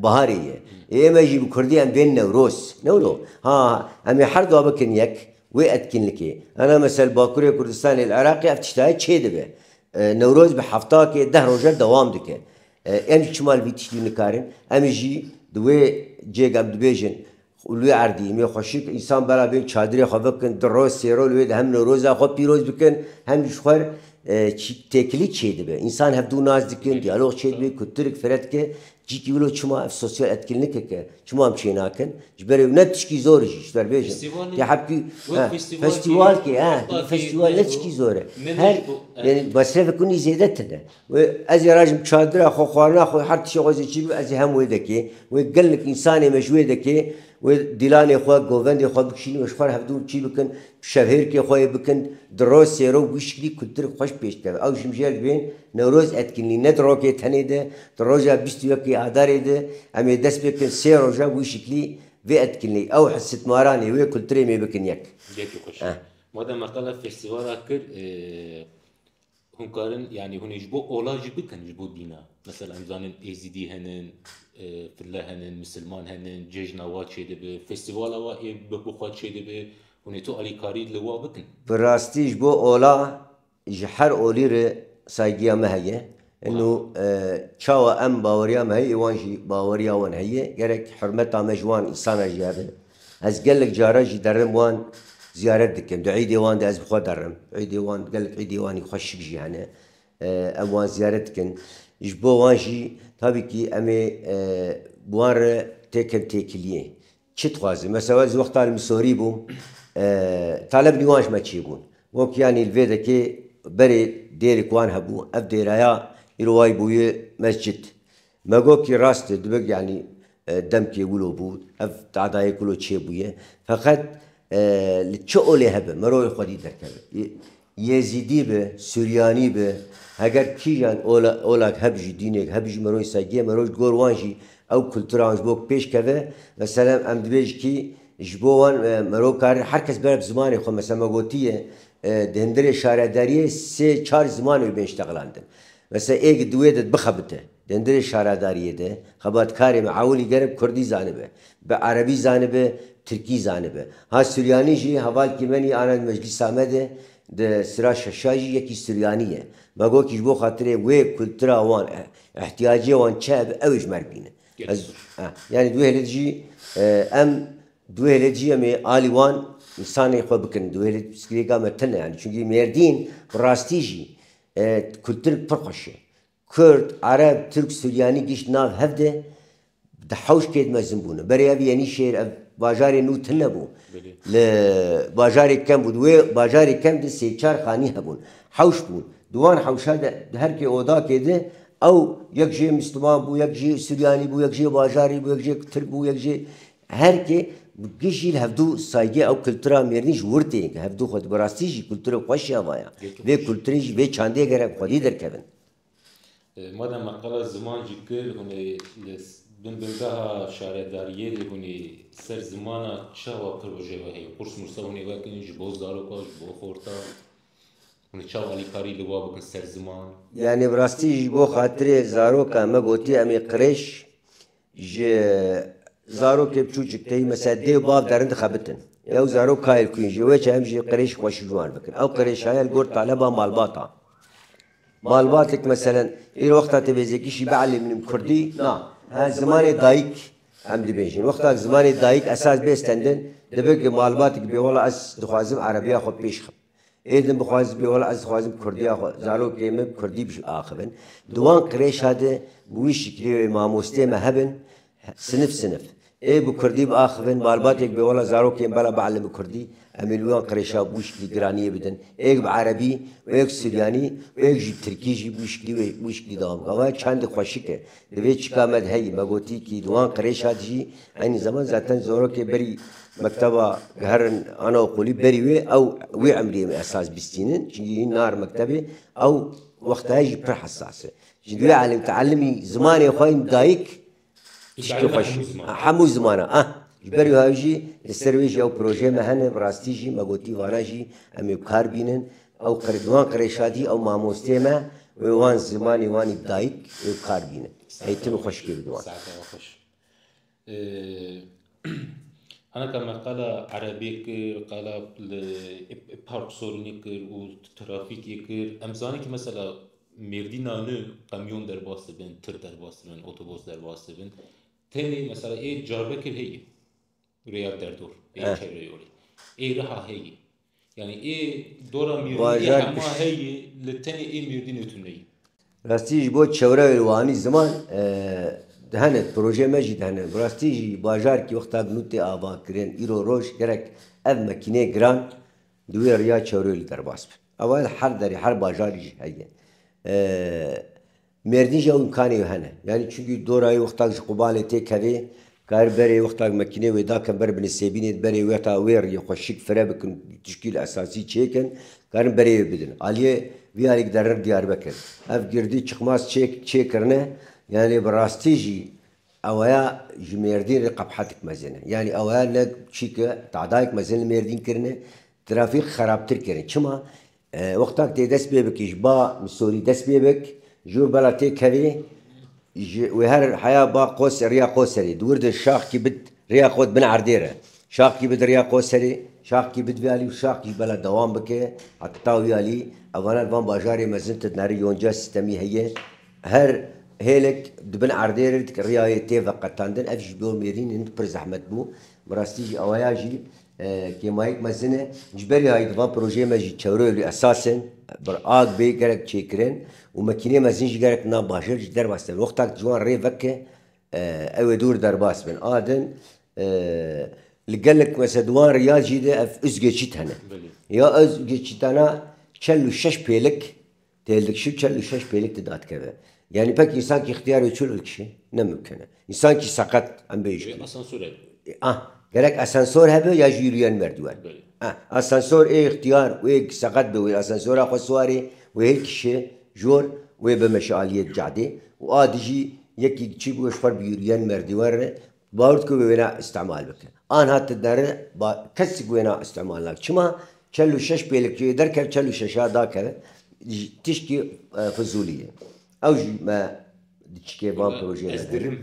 بهاریه ایما جی بکردی ام بین نوروز نولو ها امی هر دو بکن یک واتكن لك انا مثلا باكوري كردستان العراقي افتشتاي تشي دبه نوروز بحفتا كي ده روجر دوام دكه ام شمال بيتشتي نكارن ام جي دوي جيغ ام دبيجن ولوي عردي مي خوشيك انسان بلا بين چادري خبكن دروز سيرو لوي هم نوروز خو بيروز بكن هم شخور تكلي تشي دبه انسان هبدو ناز دكن ديالوج تشي دبه كترك فرت كه جيكي ولو شما سوسيال اتكلنك كه شما مشيناكن جبري نتشكي زور جبر بيجن يا حبكي فيستيوال كي فيستيوال نتشكي زور هل يعني مصرف كوني زيادتنا وازي راجم شادره خو خوارنا خو حرت شي غوزي تشي ازي هم ويدكي ويقول لك انسان مجوي دكي وديلاني خو غوفندي خو بكشي مشخر هبدو تشي بكن شهر كي خو بكن دروس سيرو بشكلي كتر خوش بيشت او شمجال بين نوروز اتكنلي ندروكي تنيده دروجا بيستيوكي اداريده امي دس بكن سيروجا بشكلي في اتكنلي او حست ماراني وي كلتري مي بكن يك خوش ماذا مقاله فيستيفال اكر هم كارن يعني هون يجبو اولاج بكن يجبو دينا مثلا امزان ايزيدي هنن في الله هنن مسلمان هنن جيجنا واتشي دبه فيستيفال وا بكو خاتشي دبه هون تو علي كاريد لوا بكن براستي يجبو اولا جحر اولير سايقيا ما هي انه تشاوا ام باوريا ما هي وانجي باوريا وان هي غيرك حرمتها مجوان انسان جابه از قال لك جاراجي درم وان زيارات دكم دعي ديوان ده از بخوا درم عيد ديوان قال لك عيد ديواني خشك جي يعني اموان زيارتكن يجبو وانجي tabii ki emi buar tekem tekiliye çit gazı mesela zıvaktal misori bu talep niwaş maçı bun vok yani ilvedeki beri deri kuan habu ev deraya irvay buyu mescid mago ki rast dibek yani dem ki gulo bu ev taadayı gulo çe buye fakat لتشؤله هبه مروي خدي دركبه يزيدي به سورياني به اگر کیان اولاد هبجی دینه هبجی مروی ساگی مروی گوروانجی او کلتورانج بوک پیش کده مثلا ام دبیج کی جبوان مرو کار هر کس بر زمانی خو مثلا مگوتیه دندره شارداریه سه چهار زمانی بنشتغلاندن مثلا ایگ دوید بخبته دندره شارداریه ده خبات کاری معاونی گرب کردی زانبه به عربی زانبه تركي زانبه ها سورياني جي هوال كيماني انا المجلس عمده ده سرا ششاجي يكي سوريانيه ما قول كيش بو خاطري وي كولترا وان احتياجي وان شاب اوج مربينه يعني دوهلجي ام دوهلجي امي الي وان انساني خو بكن دوهلج سكريكا متنا يعني شنجي ميردين براستيجي كولتر فرقشه كرد عرب ترك سورياني جيش ناف هفده دحوش كيد مزنبونه بري ابي يعني شير باجاري نو تنبو لباجاري كم بدوي باجاري كم دي سيچار خاني هبون حوش بون دوان حوش هذا هر كي اودا كده او يكجي مسلمان بو يكجي سورياني بو يكجي باجاري بو يكجي ترك بو يكجي هر كي بجيش الهفدو سايجي او كلترا ميرنيش ورتي هفدو خد براستيجي كلترا خوشيا وايا في كلتريج في چاندي غير خدي دركبن مادام مقاله زمان جكر هوني بن بلدها شارداریه لهونی سر زمانه چاوا پروژه و هی قرص مرسونی وکن جبوز دارو کاش بو خورتا هونی چاوا لیکاری لوا بکن سر زمان يعني براستي جبو خاطري زارو كما قلتي امي قريش ج زارو كي بچوچك تي مثلا دي باب درند خبتن يو زارو كايل كوين جوي هم جي قريش خوش جوان بكن او قريش هاي القور طالبها مالباطا مالباتك مثلا اي وقتها تبي شي بعلم من كردي لا ها زمان دايك عم دبيجين وقتها زمان دايك اساس بيستندن دبك مالباتك بيولا اس دخوازم عربيه خو بيش خب ايدن بخواز بيولا از خوازم كردي اخو زارو كيم كردي بش اخبن دوان قريش هذا بويش كلي ماموستي مهبن سنف اي بكردي باخبن مالباتك بيولا زارو كيم بلا بعلم كردي اميلوان قريشا بوشكلي جرانيه بدن ايك بعربي وايك سورياني وايك جي تركي جي بوشكلي دام قوا چند خوشكه دوي چكامد هي مغوتي كي دوان قريشا جي يعني زمان ذاتن زورو كي بري مكتبه هرن انا اقولي بري وي او وي عمري اساس بستينن جي نار مكتبه او وقتها جي بر حساسه جي علم تعلمي زماني خوين دايك تشكي خوش حمو زمانه جبري هاوجي السرويجي او بروجي مهنه براستيجي مغوتي واراجي امي بكار بينن او قردوان قريشادي او ماموستي ما وان زماني واني بدايك بكار بينن هيتم خوش كي بدوان ساعتها خوش انا كما قال عربي كر قال بارك سورني كر وترافيكي كر امزاني كي مثلا مردينانو كاميون در باسبن تر در باسبن اتوبوس در باسبن تاني مثلا ايه جاربك هي رياض دردور ايه شريوري ايه رها هي يعني ايه دورا ميردين ايه حما هي للتاني ايه ميردين يتوني براستيجي بو تشورا الواني زمان دهنت بروجي مجد هنا براستيجي باجار كي وقتها بنوتي ابا كرين ايرو روش كرك اف ماكينه جران دوي ريا تشورا الدرباس اول حر دري حر باجاري هي مردين جو امكاني هنا يعني çünkü دوراي وقتها قباله تيكري كار بري وقتها ماكينه ودا كان بر بن سيبين بري وتا وير يخشك فرابك تشكيل اساسي çeken كان بري بدن عليه ويالك درر ديار بكر اف girdي çıkmaz çekirne يعني براستيجي اويا جميردين قبحتك مزنه يعني اويا لك شيك تعدايك مزن مردين كرنه ترافيق خرابتر كرن چما وقتها تدس بيبك اجبا مسوري دس بيبك جور بلا تيكري وهر حياة با قوس ريا قوسري دورد الشاخ كي بد ريا قود بن عرديره شاخ كي بد ريا قوسري شاخ كي بد فيالي وشاخ كي بلا دوام بك حتى ويالي اولا فان باجاري مزنت ناري يونجا سيستمي هي هر هيلك دبن عرديره ريا تيفا قطاندن افش بيو ميرين انت برز احمد بو براستيجي اواياجي كي مايك مزنه جبري هاي دفا بروجي ماجي تشوري اساسا براغ بي كرك تشيكرين وماكينه مازنج جارك نا باشر جدر باستن وقتك جوان ريفك او دور درباس من ادن لقالك مثلا دوان ريال جيده اف ازجيت هنا يا ازجيت انا تشلو شش بيلك تيلك شو تشلو شش بيلك تدات كذا يعني بك انسان كي اختيار يشيل لك شيء ممكن انسان كي سقط ام بيجي اسانسور جالك اسانسور هبه يا جيريان مردوان اسانسور ايه اختيار ويك سقط به الاسانسور اخو سواري وهيك شيء جور وبمشاليه جعدي وادجي يكي تشي بوش فر بيوريان مردوان باورتكو وينا استعمال بك انا هات الدار كسك وينا استعمال لك شما تشلو شش بيلك دركب تشلو ششا داك تشكي فزوليه او ما دشكي بان بروجي ازدرم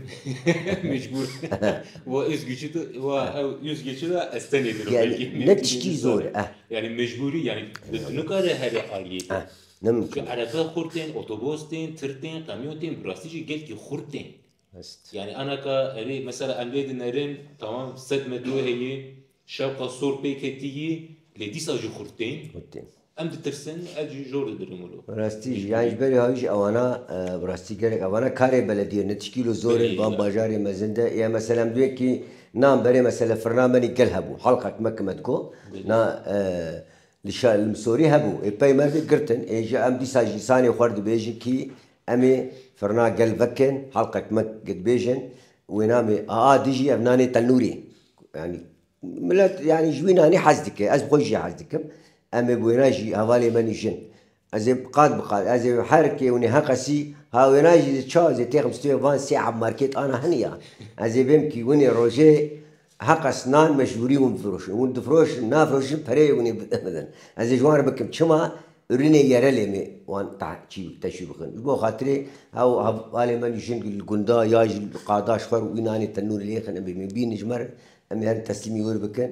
مجبور واز جيت يوز جيت استني يعني نتشكي زور يعني مجبوري يعني نكره هذا عاليته نمكن عربه خورتين اوتوبوسين ترتين كاميونتين براستيجي قال كي خورتين يعني انا كاري مثلا امريد نرين تمام 7 مترو هي شوقه صور بيكتي لدي ساجو خورتين ام ترسن اجي جور درمولو براستيجي يعني جبري هايج اوانا براستي جرك اوانا كاري بلديه نتشكيلو زور بان باجاري مزنده يا مثلا دوكي نام بري مثلا فرنامني قلهبو حلقه مكمتكو نا المسوري هبو اي مرد قرتن اجي ام دي ساجي ساني خرد بيجي كي امي فرنا قل فكن حلقه مك قد بيجن وينامي ديجي ابناني تنوري يعني ملت يعني جويناني حزدك از بخوجي حزدكم امي بويناجي هوالي مني جن ازي قاد بقاد ازي حركي وني هقسي ها ويناجي تشاز تيغم ستيو فان ساعه ماركت انا هنيا ازي بمكي وني روجي هقس نان مشهوري ونفروش وندفروش نافروش فري وني مثلا ازي جوار بكم تشما ريني يرلمي وان تاع تشي بخن بو خاطري او هوالي مني جن القندا ياج القادا شفر ويناني تنور لي خن بين جمر امي تسليمي وربكن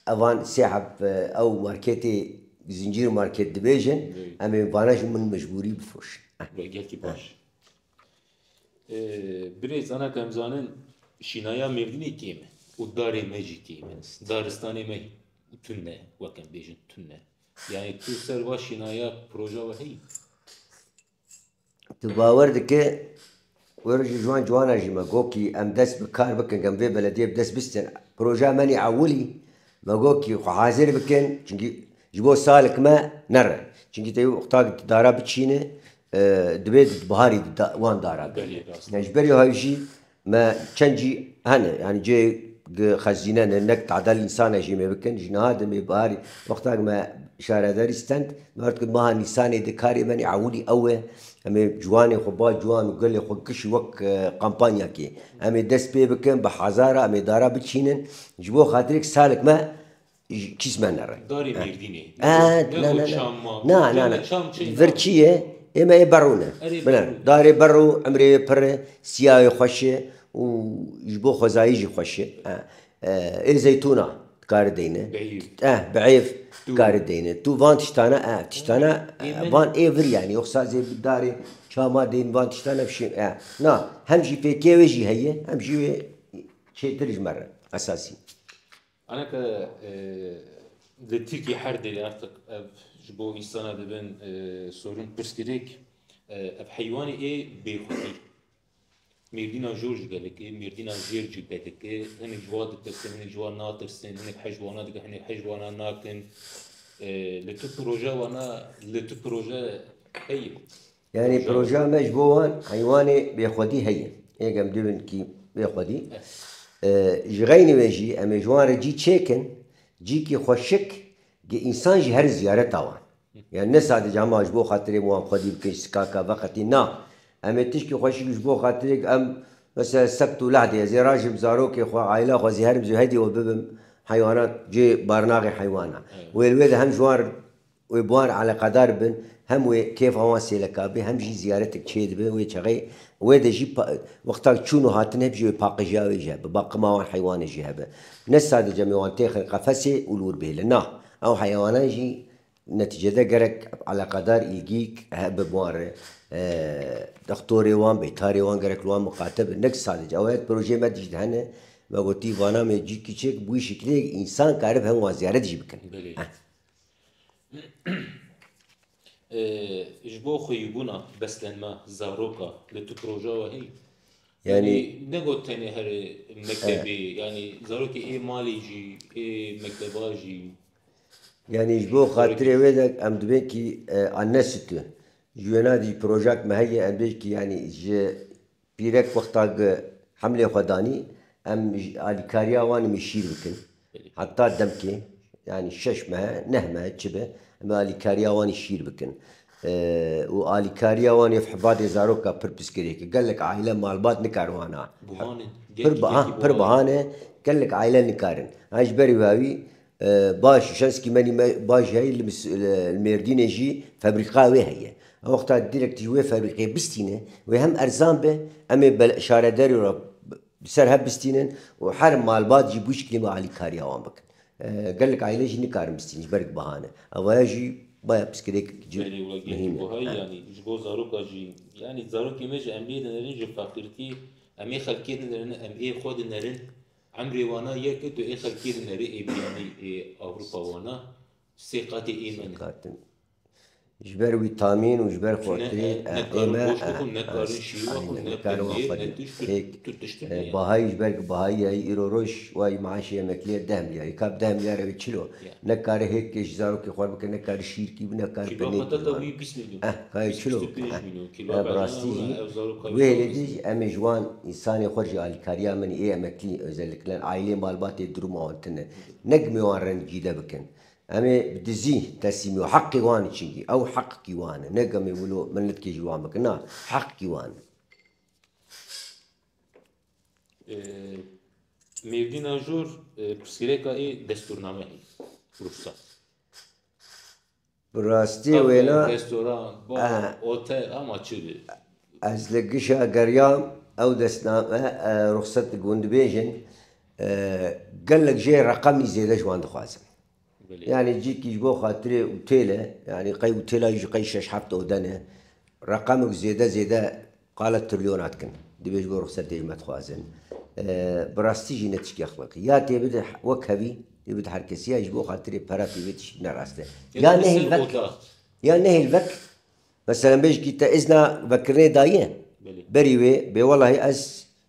اوان سحب او ماركتي زنجير ماركت دبيجن امي باناش من مجبوري بفروش گلکی باش بريز انا كم زانن شینایا مردنی کیم و داری مجی کیم دارستانی مه تنه وکم بیجن تنه يعني تو سر و شینایا پروژه و هی تباور دكه ورجي جوانا جيما جوكي ام دس بكار بكن جنبي بلديه بدس بستن بروجا ماني عولي ما جوكي حاضر بكن چنكي جبو سالك ما نر چنكي تيو اختاق دارا بتشينه دبيت بهاري وان دارا يعني جبري هايجي ما چنجي هنا يعني جي خزينه انك تعدل الانسان جيما بكن جناد مي بهاري اختاق ما شارع داري ستند مرت ما نيساني دكاري ماني عولي اوه امي جواني خبا جوان وقال لي خكش وك قامبانيا كي امي دس بي بكن بحزاره امي دارا بتشينن جبو خاطرك سالك ما كيس ما نرى داري ميرديني لا فرتشيه اما يبرونا داري برو عمري بر سياي خوشه وجبو خزايجي خوشه الزيتونه كاردينه بعيف كاردينه تو فان تشتانا فان ايفر يعني يخصا زي بالداري شاما دين فان تشتانا بشي نا همشي في كيوجي هي همشي شيء ترج مره اساسي انا ك لتركي حرد اللي ارتق جبو انسان دبن سورون برسكريك بحيواني ايه بيخوتي ميردينا جورج قالك ميردينا جيرج قالك هنك جواد ترسن هنك جواد ناطرسن هنك حجوانا دك هنك حجوانا ناكن لتو بروجا وانا لتو بروجا هي يعني بروجا مجبوان حيواني بيخودي هي ايه قام دبن كي بيخودي جغيني ويجي اما جوان جي تشيكن جي كي خوشك جي انسان جي هر زيارة طوان يعني الناس هذا جامعة جبو خاطري موام خدي بكيش سكاكا وقتي نا اما تشكي خوشك جبو خاطرك ام مثلا السبت ولحدة زي راجل زاروكي خو عائلة خو زي هرم زي هدي وببم حيوانات جي بارناغي حيوانا والويد هم جوار ويبوان على قدار بن هم كيف هو سيلكابي هم جي زيارتك تشيد به ويشغي ويدا جي وقتها تشونو هاتن بجي باقي جاوي جاب باقي ما حيوان جي هبه ناس هذا جميع تاخر قفسي ولور به لنا او حيوانات جي نتيجة ده جرك على قدر يجيك هب بوار دكتوري وان بيتاري وان جرك لوان مقاتب نكس هذا جوات بروجي ما تجد هنا ما قلتي وانا ما يجيك كيشك بوي شكلي انسان كارب هم زيارة تجي بكن جبو خيبونا بس لما زاروكا لتو بروجا وهي يعني نقول تاني هر مكتبي يعني زاروكي ايه مالي جي ايه مكتباجي يعني جبو خاطري ويدك ام دبيكي عن نستو جوانا دي بروجاك ما هي ام دبيكي يعني جي بيرك وقتاق حملة خداني ام على كاريا واني مشير بكن حتى دمكي يعني ششمة نهمة تشبه ما على كاريا واني شير بكن وآلي كاريا واني في حبادي زاروكا بربس كريك قال لك عائلة مالبات نكاروانا بربهانة قال لك عائلة نكارن عايش بري وهاوي باش شانسكي ماني باش هاي الميردين يجي فابريقاوي هي وقتا ديرك تجوي فابريقية بستينة وهم أرزان به أمي شارداري را بسر هب بستينن وحرم مالبات جيبوش كلمة علي كاري هوان بكن قال لك عائلة جي نكار مستينش برك بهانة أو جي بايا بسكريك بله ولا مهمة جبوهاي يعني جبو زاروكا جي يعني زاروكي مج أمي دنرين جب فقيرتي أمي خلقي دنرين أمي خود دنرين عمري وانا يكتو إيه خلقي دنرين إيه يعني إيه أوروبا وانا ثقتي إيمانه كاتن جبر فيتامين وجبر خوتري نكارن إما روش بكون نكارن شيوا أين كون نكار نبليه وفري نتوش هيك ترتشتني يعني باهاي جبر باهاي إيرو روش واي معاشي مكلير دهم يعني كاب دهم يا ربي تشلو نكار هيك كيش زارو كي خوار بكن نكار شيركي ونكار كيلو بنيك خطة جوان توي 20 مليون كاي 20 تشلو 25 مليون كيلو بعجانا براستيجي ولا أو زارو كاوي زارو وهلدي أمي جوان إنسان خرج على الكاريا من إيه مكلي أزلك لأن عائلة مالبات يدرو معونتنا نجمي وان رن جيدا بكن أمي بدزي تسميو حقي وان تشينجي أو حقي وان نجمي ولو من لتكي جوان بكن نا حقي وان ميردينا جور برسكريكا إيه دستورنامه هي روسا براستي كافيه وينا رستوران بار اوتيل أما تشيلي از لقشا قريام او دسنا رخصة قوند بيجن قال لك جاي رقمي زيادة جوان دخوازم بلي يعني جيك يجبو خاطري وتيلة يعني قي وتيلة يجي قي شش حبته ودنه رقمك زيادة قالت تريليونات كن دي بيجبو رخصة ديج ما تخوازن براستيجي نتشكي أخلاقي يا تبي وكهبي تبي حركسية يجبو خاطري برا تبي تشنا راسته يا نهي البك يا نهي البك مثلا بيجي كيتا إذنا بكرني دايه بلي بريوي بي والله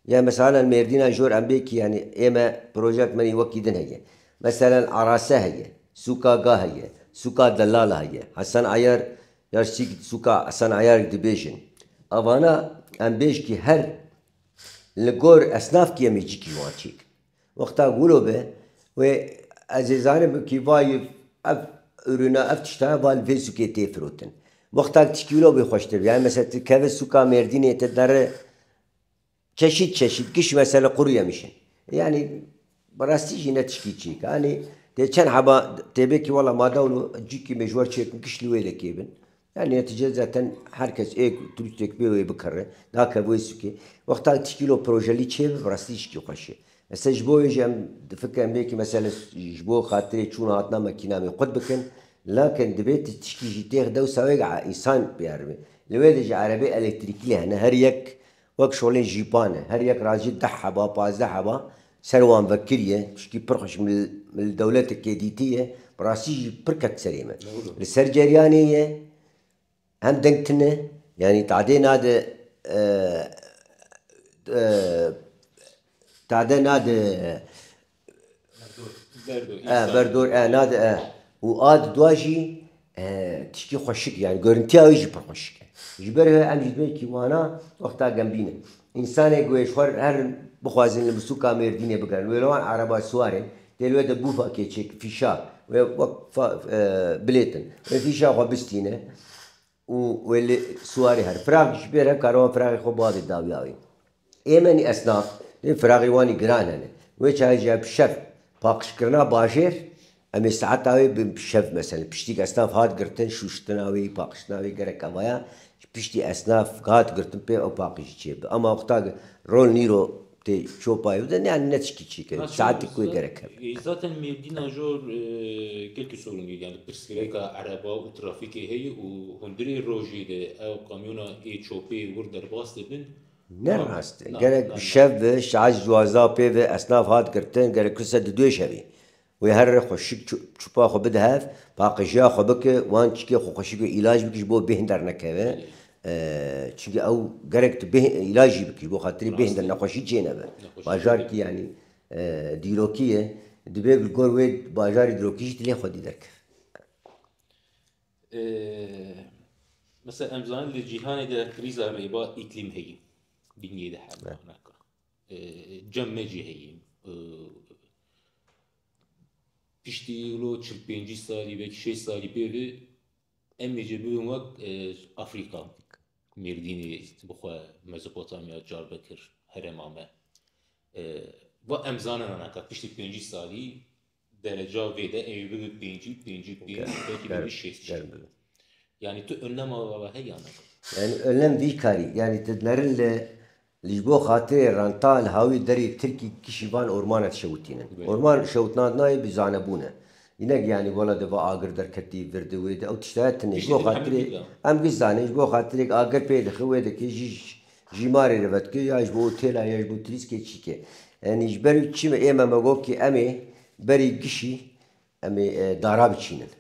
يا مثلا ميردينا جور أمريكي يعني إما بروجكت مني وكيدن هي مثلا عراسة هي سوكا قا هي سوكا دلالة هي حسن عيار يرشيك سوكا حسن عيار ديبيجن أفانا أم بيجي هر لقور أصناف كي يجيكي وانشيك وقتا قولوا به وعزيزاني بكيفاي أف ürüne ev tiştana val ve sukete froten. Vakta tişkilo bir hoştur. Yani mesela keve suka merdini tedare çeşit kış mesela kuru yemişin. Yani براستی جینه تشکی چیک یعنی ده چند حبا تبی کی والله ما دولو جیکی مجور چیک کش لویله کیبن yani netice zaten herkes turistik bir oy bakar daha kabul ki vakta tişkilo projeli çev براستی işki خوشی mesela jbo yem fikrim belki mesela jbo خاطري çuna hatna makina mi قد بكن لكن دبيت تشكي جيتير دو سواق إنسان بيعربي لويدج عربي إلكتريكي هنا هر يك وك شغلين جيبانة هر يك راجل دحبا باز دحبا سروان بكرية شكي برخش من الدولات الكيديتية براسي بركة سليمة السرجريانية هم دنكتنا يعني تعدين هذا تعدين هذا بردور ناد وآد دواجي تشكي خوشك يعني قرنتيا ويجي برخوشك جبرها أم جدبي كي وانا وقتها جنبينا إنسان يقول شوار هر بخوازن لمسوكا ميرديني بقرن ولوان عربا سوارين تلو ده بوفا كيتشيك في شا وقفا بليتن في شا خبستينه واللي سواري هر فراغ جبرها كاروان فراغ خباد الداوياوي إيماني أصناف فراغي واني جران هنا ويش هاي جاب شف باقش كرنا باشير أمي ساعات أوي بشف مثلا بشتي أصناف هاد قرتن شوشتناوي باقشناوي قرك أبايا بشتي أصناف هاد قرتن بي أو باقش تشيب أما وقتها رول نيرو تي شو باي ودن يعني نتشكي تشيك ساعات كوي قرك zaten Medina jor kelki sorun yani perskireka araba u trafiki هي و hundri roji de ev kamyona e çopi vur derbas bin نراست قالك بالشاب عاج جوازا بيف أصناف هاد قرتن قالك كسر دوي شبي ويهرخ وشك شوبا خو بدهاف باقي جا خو بك وان تشكي خو خشيك علاج بك جبو بهندر نكبه تشكي أو قالك به علاجي بك جبو خاطري بهندر نخشي جينا باجار كي يعني ديروكية دبيق الجور ويد باجار ديروكيش تلين خدي درك مثلا امزان للجهان ده كريزا ريبا إقليم هي دنيا ده حال هناك جمجي هي pişti yolu 45 sali belki 6 sali beri emmece bir vak Afrika Merdini buxa Mezopotamya Carbekir Heremame ve emzanen anaka pişti 5 sali derece vede evi bir belki bir şey يعني تو انما هي انا يعني önlem vî karî yani tednerin li bo xatirê renta li hawî derê Tirkî kişîvan ormanet şewitînin. Orman şewitnan nayê bi zanebûn e. Yine yani wala deva agir derketî vir di wê de ew tişteya tune ji bo xatirê em bizanin ji bo xatirê agir pê dixi wê dikê ji marê li vedikê ya ji bo otêla ya ji bo trîskê çîkê. Yani ji ber çi me ême me gotî em ê berî gişî em ê dara biçînin.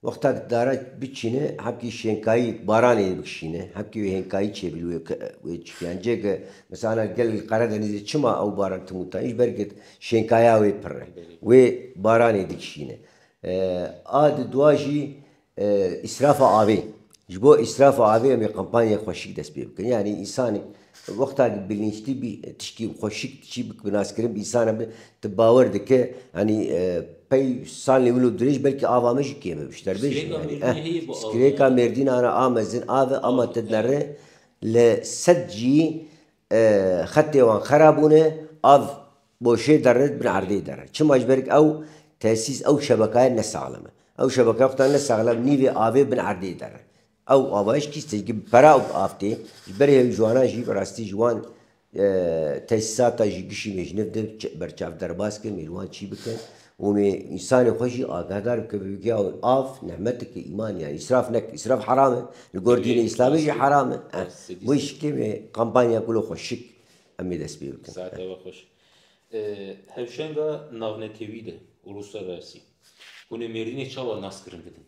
Wexta dara biçîne hepkî şênkayî baranê bikişîne, hepkî wê hênkayî çêbî wê çikiyan cêke mesela gel Qaradenizê çima ew baran timûta ji ber ku şênkaya wê pir e. Wê baranê dikişîne. A di dua jî îsrafa avê. Ji bo îsrafa avê em ê kampanyaya xweşik dest pê bikin. Yani însanê wexta bilinçlî bî tişkî xweşik çî bi naskirin însan tu bawer dike yanî pey salê wilo dirêj belkî ava me jî kêm e bişterbêj skrêka mêrdînan a mezin av e ama tu dinere li sed jî xetê wan xerab bûne av boşê dere bin erdê dere. Çima ji ber ew tesîs ew şebekaya nesexlem e. Ew şebekaya wexta nesexlem nîvê avê bin erdê dere. Ew ava hişkî stêjî pera ew av tê ji ber hêvî jwanan jî bi rastî ji wan tesîsata jî gişî mêjnev de berçav derbas kirin mêrwan çî bikin û mê însanê xwe jî agahdar bike bi ya av nehmeteke îman yani îsraf nek îsraf heram e li gor dînê îslamî jî heram e. Bu şikê mê kampanya ku xweşik em ê dest pê bikin. Saeteva xweş. Hevşenga navnetewî de uluslararasî. Hûn ê Mêrdînê çawa naskirin bidin?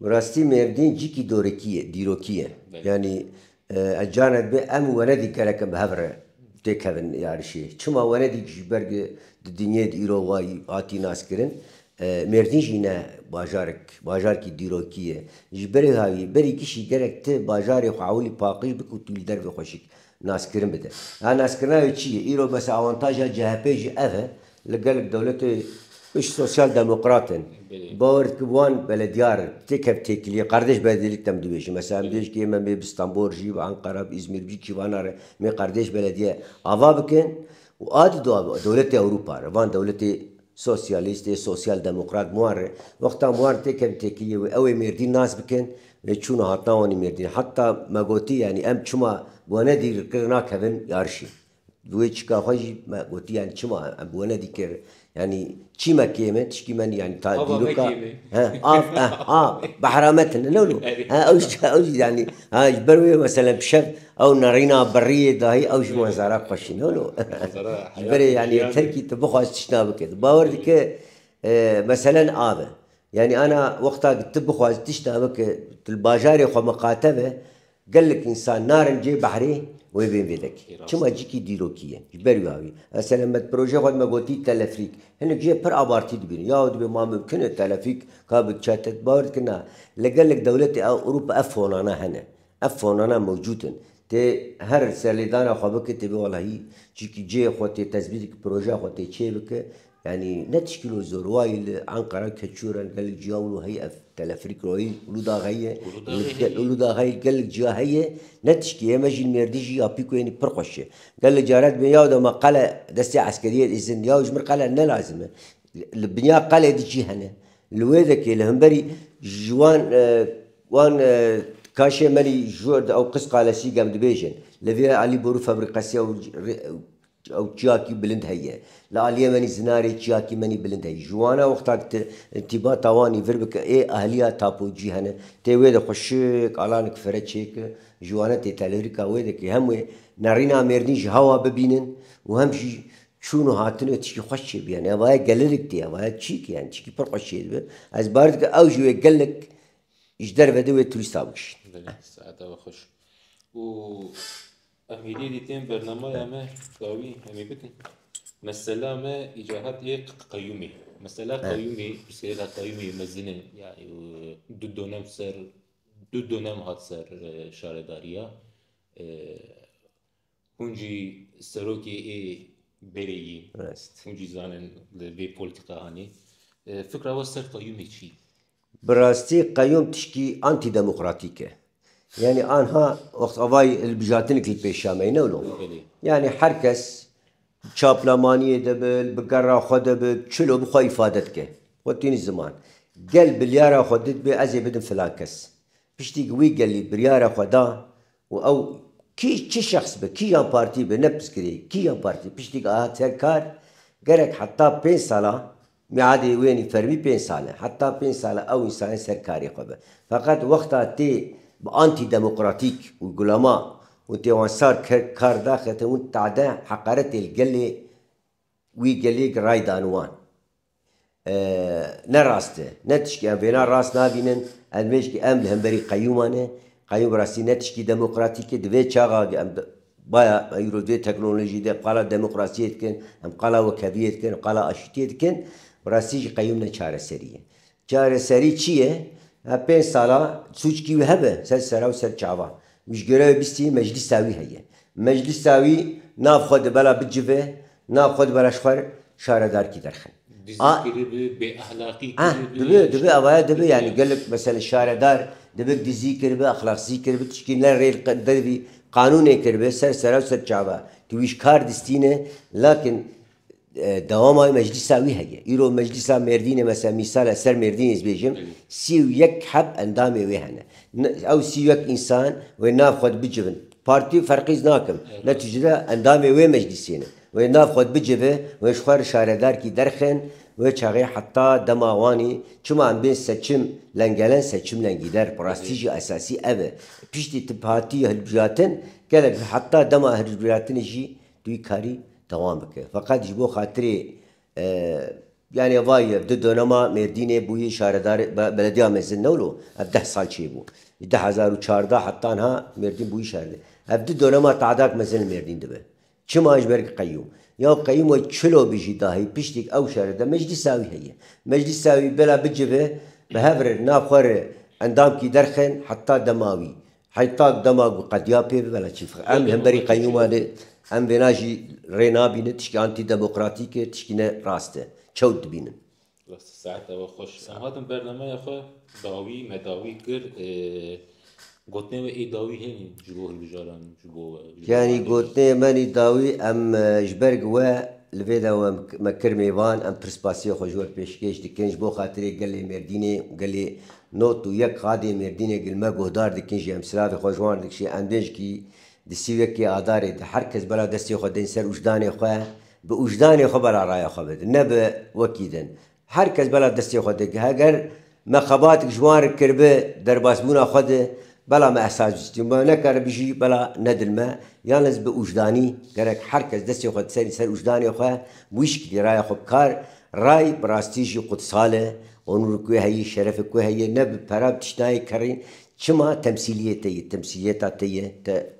Rastî Mêrdîn cîkî dorekî ye, dîrokî ye. Yani canet bê em wenedî gerekin bi hev re têkevin yarişê. Çima wenedî ji ber di dinyê de îro wayî hatî naskirin. Mêrdîn jî ne bajarekî dîrokî ye. Ji berê havî berî kişî gerek ti bajarê xwe ewlî paqij bike û tu li derve xweşik naskirin bide. Ha naskirina wê çi ye? Îro mesela avantaja CHP jî ev e li gel dewletê Üç sosyal demokratın. Bawer ki wan belediyar têkev têkiliye kardeş belediyelik dem dibêjin. Mesela dibêj ki em ê bi İstanbul jî bi Ankara bi İzmir jî kîvanan re mê kardeş belediye ava bikin û adî dewletê Ewropa re van dewletê sosyalîst sosyal demokrat wan re wexta wan têkev têkiliye wê ew ê Mêrdîn nas bikin wê çûna hatna wanî Mêrdîn. Heta me gotî yani em çima wenedî rikir nakevin yarişî. Wê çika xwe jî me gotî yani çima em wenedî kir yani çîme kêm e tişkî me yani ta dîroka av behrametin ne olu ew jî yani ji ber wê mesela pişev ew nerîna beriyê dahî ew ji manzara xweşî ne olu ji berê yani Tirkî tu bixwaz tişna bike bawer dike meselen av e yani ana wexta tu bixwaz tişna bike tu li bajarê xwe miqate be gelek însan narin cê behrê wê bên vê dike. Çima cîkî dîrokî ye ji ber wî havî. Mesela me proje xwe me gotî telefrîk. Hinek jê pir abartî dibînin. Ya dibe ma mümkün e telefrîk ka bi çetet bawer dikin na. Li gelek dewletê Ewropa ev fonana hene. Ev fonana mewcûdin. Tê her serlêdana xwe bike tê bê welahî çîkî cê xwe tê tezbît dike proje xwe tê çê bike. Yani ne tişkîl û zorwayî li Ankara keçûran gelek ciya û heye ev telefrîk royî Uludağ heye Uludağ heye gelek ciya heye ne tişkî ême jî Mêrdî jî yapî ku yenî pir xweş e. Gelek caret bên ya dema qele destê eskeriyê izin ya ji mir qele ne lazim e. Li binya qelê de cî hene. Li wê dekê li hemberî ji wan kaşê menî ji ew qis qalesî gem dibêjin. Li vê alî borû febrîqesî ew çiyakî bilind heye. Li aliyê menî zinarê çiyakî menî bilind heye. Ji wana wexta tu intîbata wanî vir bike ê ehliya tapûcî hene. Tê wê de xweşik alanek fere çêke ji wana tê telefrîka wê dikê hem wê nerîna Mêrdîn ji hewa bibînin û hem jî çûn û hatin wê tişkî xweş çêbiyan. Evaya gelirik tê evaya çîk yani tişkî pir xweş çêdibe. Ez bar dike ew jî wê gelek ji derve de wê turîsta bikişîn. Saeteva xweş. û em hêdî dîtên bernamaya me dawî em ê bikin. Mesela me îcahetê qeyûmê. Mesela qeyûmê pirsgirêka qeyûmê mezin e yani du dönem hat ser şaredariya. Hûn jî serokê ê berê yî. Hûn jî zanin li vê polîtika hanê. Fikra we ser qeyûmê çi? Bi rastî qeyûm tişkî antîdemokratîk e. Yani anha avay elbijatinekî pêşameyne û yani herkes çaplamaniyê de bil bi gera xwe de bil çilo bixwe îfade dike. Xwe tînî ziman. Gel bilyara xwe did bê ez ê bidim filan kes. پشتی وی گلی بریار خدا و او کی چه شخص به کی یا پارتی به نفس کری کی یا پارتی پشتی که آهات سرکار گرک حتی 5 ساله میعادی وینی فرمی 5 ساله حتی 5 ساله او انسان سرکاری خوبه فقط وقتا تی آنتی دموکراتیک و غلاما و تی وانسار کار داخل اون تعدا حقارت الجلي وی گلی رای دانوان نراسته نتشكي ام بينا راس نابينن المشكي ام لهمبري قيومانه قيوم راسي نتشكي ديمقراطيكي دفي تشاغا ام بايا يورو دي تكنولوجي دي قالا ديمقراطية كن ام قالا وكبية كن قالا اشتيت كن راسي قيومنا چاره سريه چاره سري چيه بين سالا سوچكي وهبه سر سراو سر چاوا مش گره بيستي مجلس ساوي هي مجلس ساوي ناف خود بلا بجبه ناف خود بلا شخر شاردار کی درخن به اخلاقی دبي أبايا دبي يعني قال لك مثلا الشارع دار دبي دزي كربه أخلاق زي كربه تشكي لا ريل دبي قانون كربه سر وسر شعبه تويش كار دستينه لكن دوام مجلس ساوي هي يرو مجلس مردين مثلا مثال سر مردين يزبيجم سيو يك حب اندامي وهنا أو سيو يك إنسان وناخذ بجبن بارتي فرقيز ناكم نتيجة اندامي وين مجلسينه وناخذ بجبه ويشخر شاردار کی درخن و چاقی حتی دماغانی چما ام بین سچم لنگلن سچم لنگیدر پراستیجی اساسی اوه پیشتی تبهاتی هلبجاتن که حتی دما هلبجاتن جی دوی کاری دوام بکه فقط جبو خاطری يعني واي دونما مردينه بوي شاردار بلديه مزن نولو 10 سال شي بو 2014 حتى انها مردين بوي شارده ابد دونما تعداك مزن مردين دبه چما اجبرك قيوم يا قيوم وچلو بيجي داهي بيشتك او شارده مجلس ساوي هي مجلس ساوي بلا بجبه بهبر ناخر اندام كي درخن حتى دماوي حتى دماغ قد يابي بلا شيف ام همبري قيوم ام بناجي رينابي نتشكي انتي ديمقراطيك تشكي راسته چود بینن راست ساعت و خوش هاتم برنامه خو داوی مداوی کر گوتنه و ای داوی هنی جبو هلبجاران جبو يعني گوتنه منی داوی ام جبرگ و لفيدا و مكر ميوان ام برسباسيو خجور پیشکش دکنج بو خاطر گلی مردینه گلی نوتو یک قادی مردینه گل ما گهدار دکنج ام سلاف خوجوان دکشی اندج کی دسیوک کی آداره هر کس بلا دستی خود دین سر وجدان خو به وجدان خو بلا رای خو بده نه به وکیدن هر کس بلا دستی خود که اگر مخابات جوار کربه در باسمونا خود بلا ما احساس ما نکر بيجي بلا ندل ما يالز بوجداني قالك هر کس دستی خود سر وجدان خو مشكل رای خو کار رای براستيجي قدساله اونور کو هي شرف کو هي نب پراب تشناي کرين چما تمثيليتي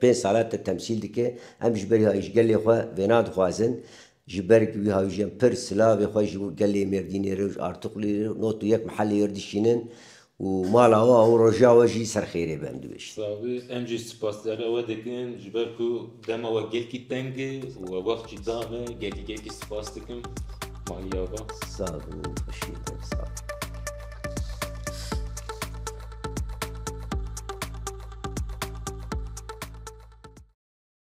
بين سالات التمثيل دكه ام جبري هايش قال لي خو بناد خوازن جبرك وي هايجن پر سلاف خو قال لي مرديني روج ارتقلي نوتو يك محل يردشينن ومالا هو رجع وجي سر خيري بهم دوش صافي ام جي سباس دار ودكن جبركو دما وقال كي تنج ووقت دامه قال كي سباس دكم ماليابا صافي بشير صافي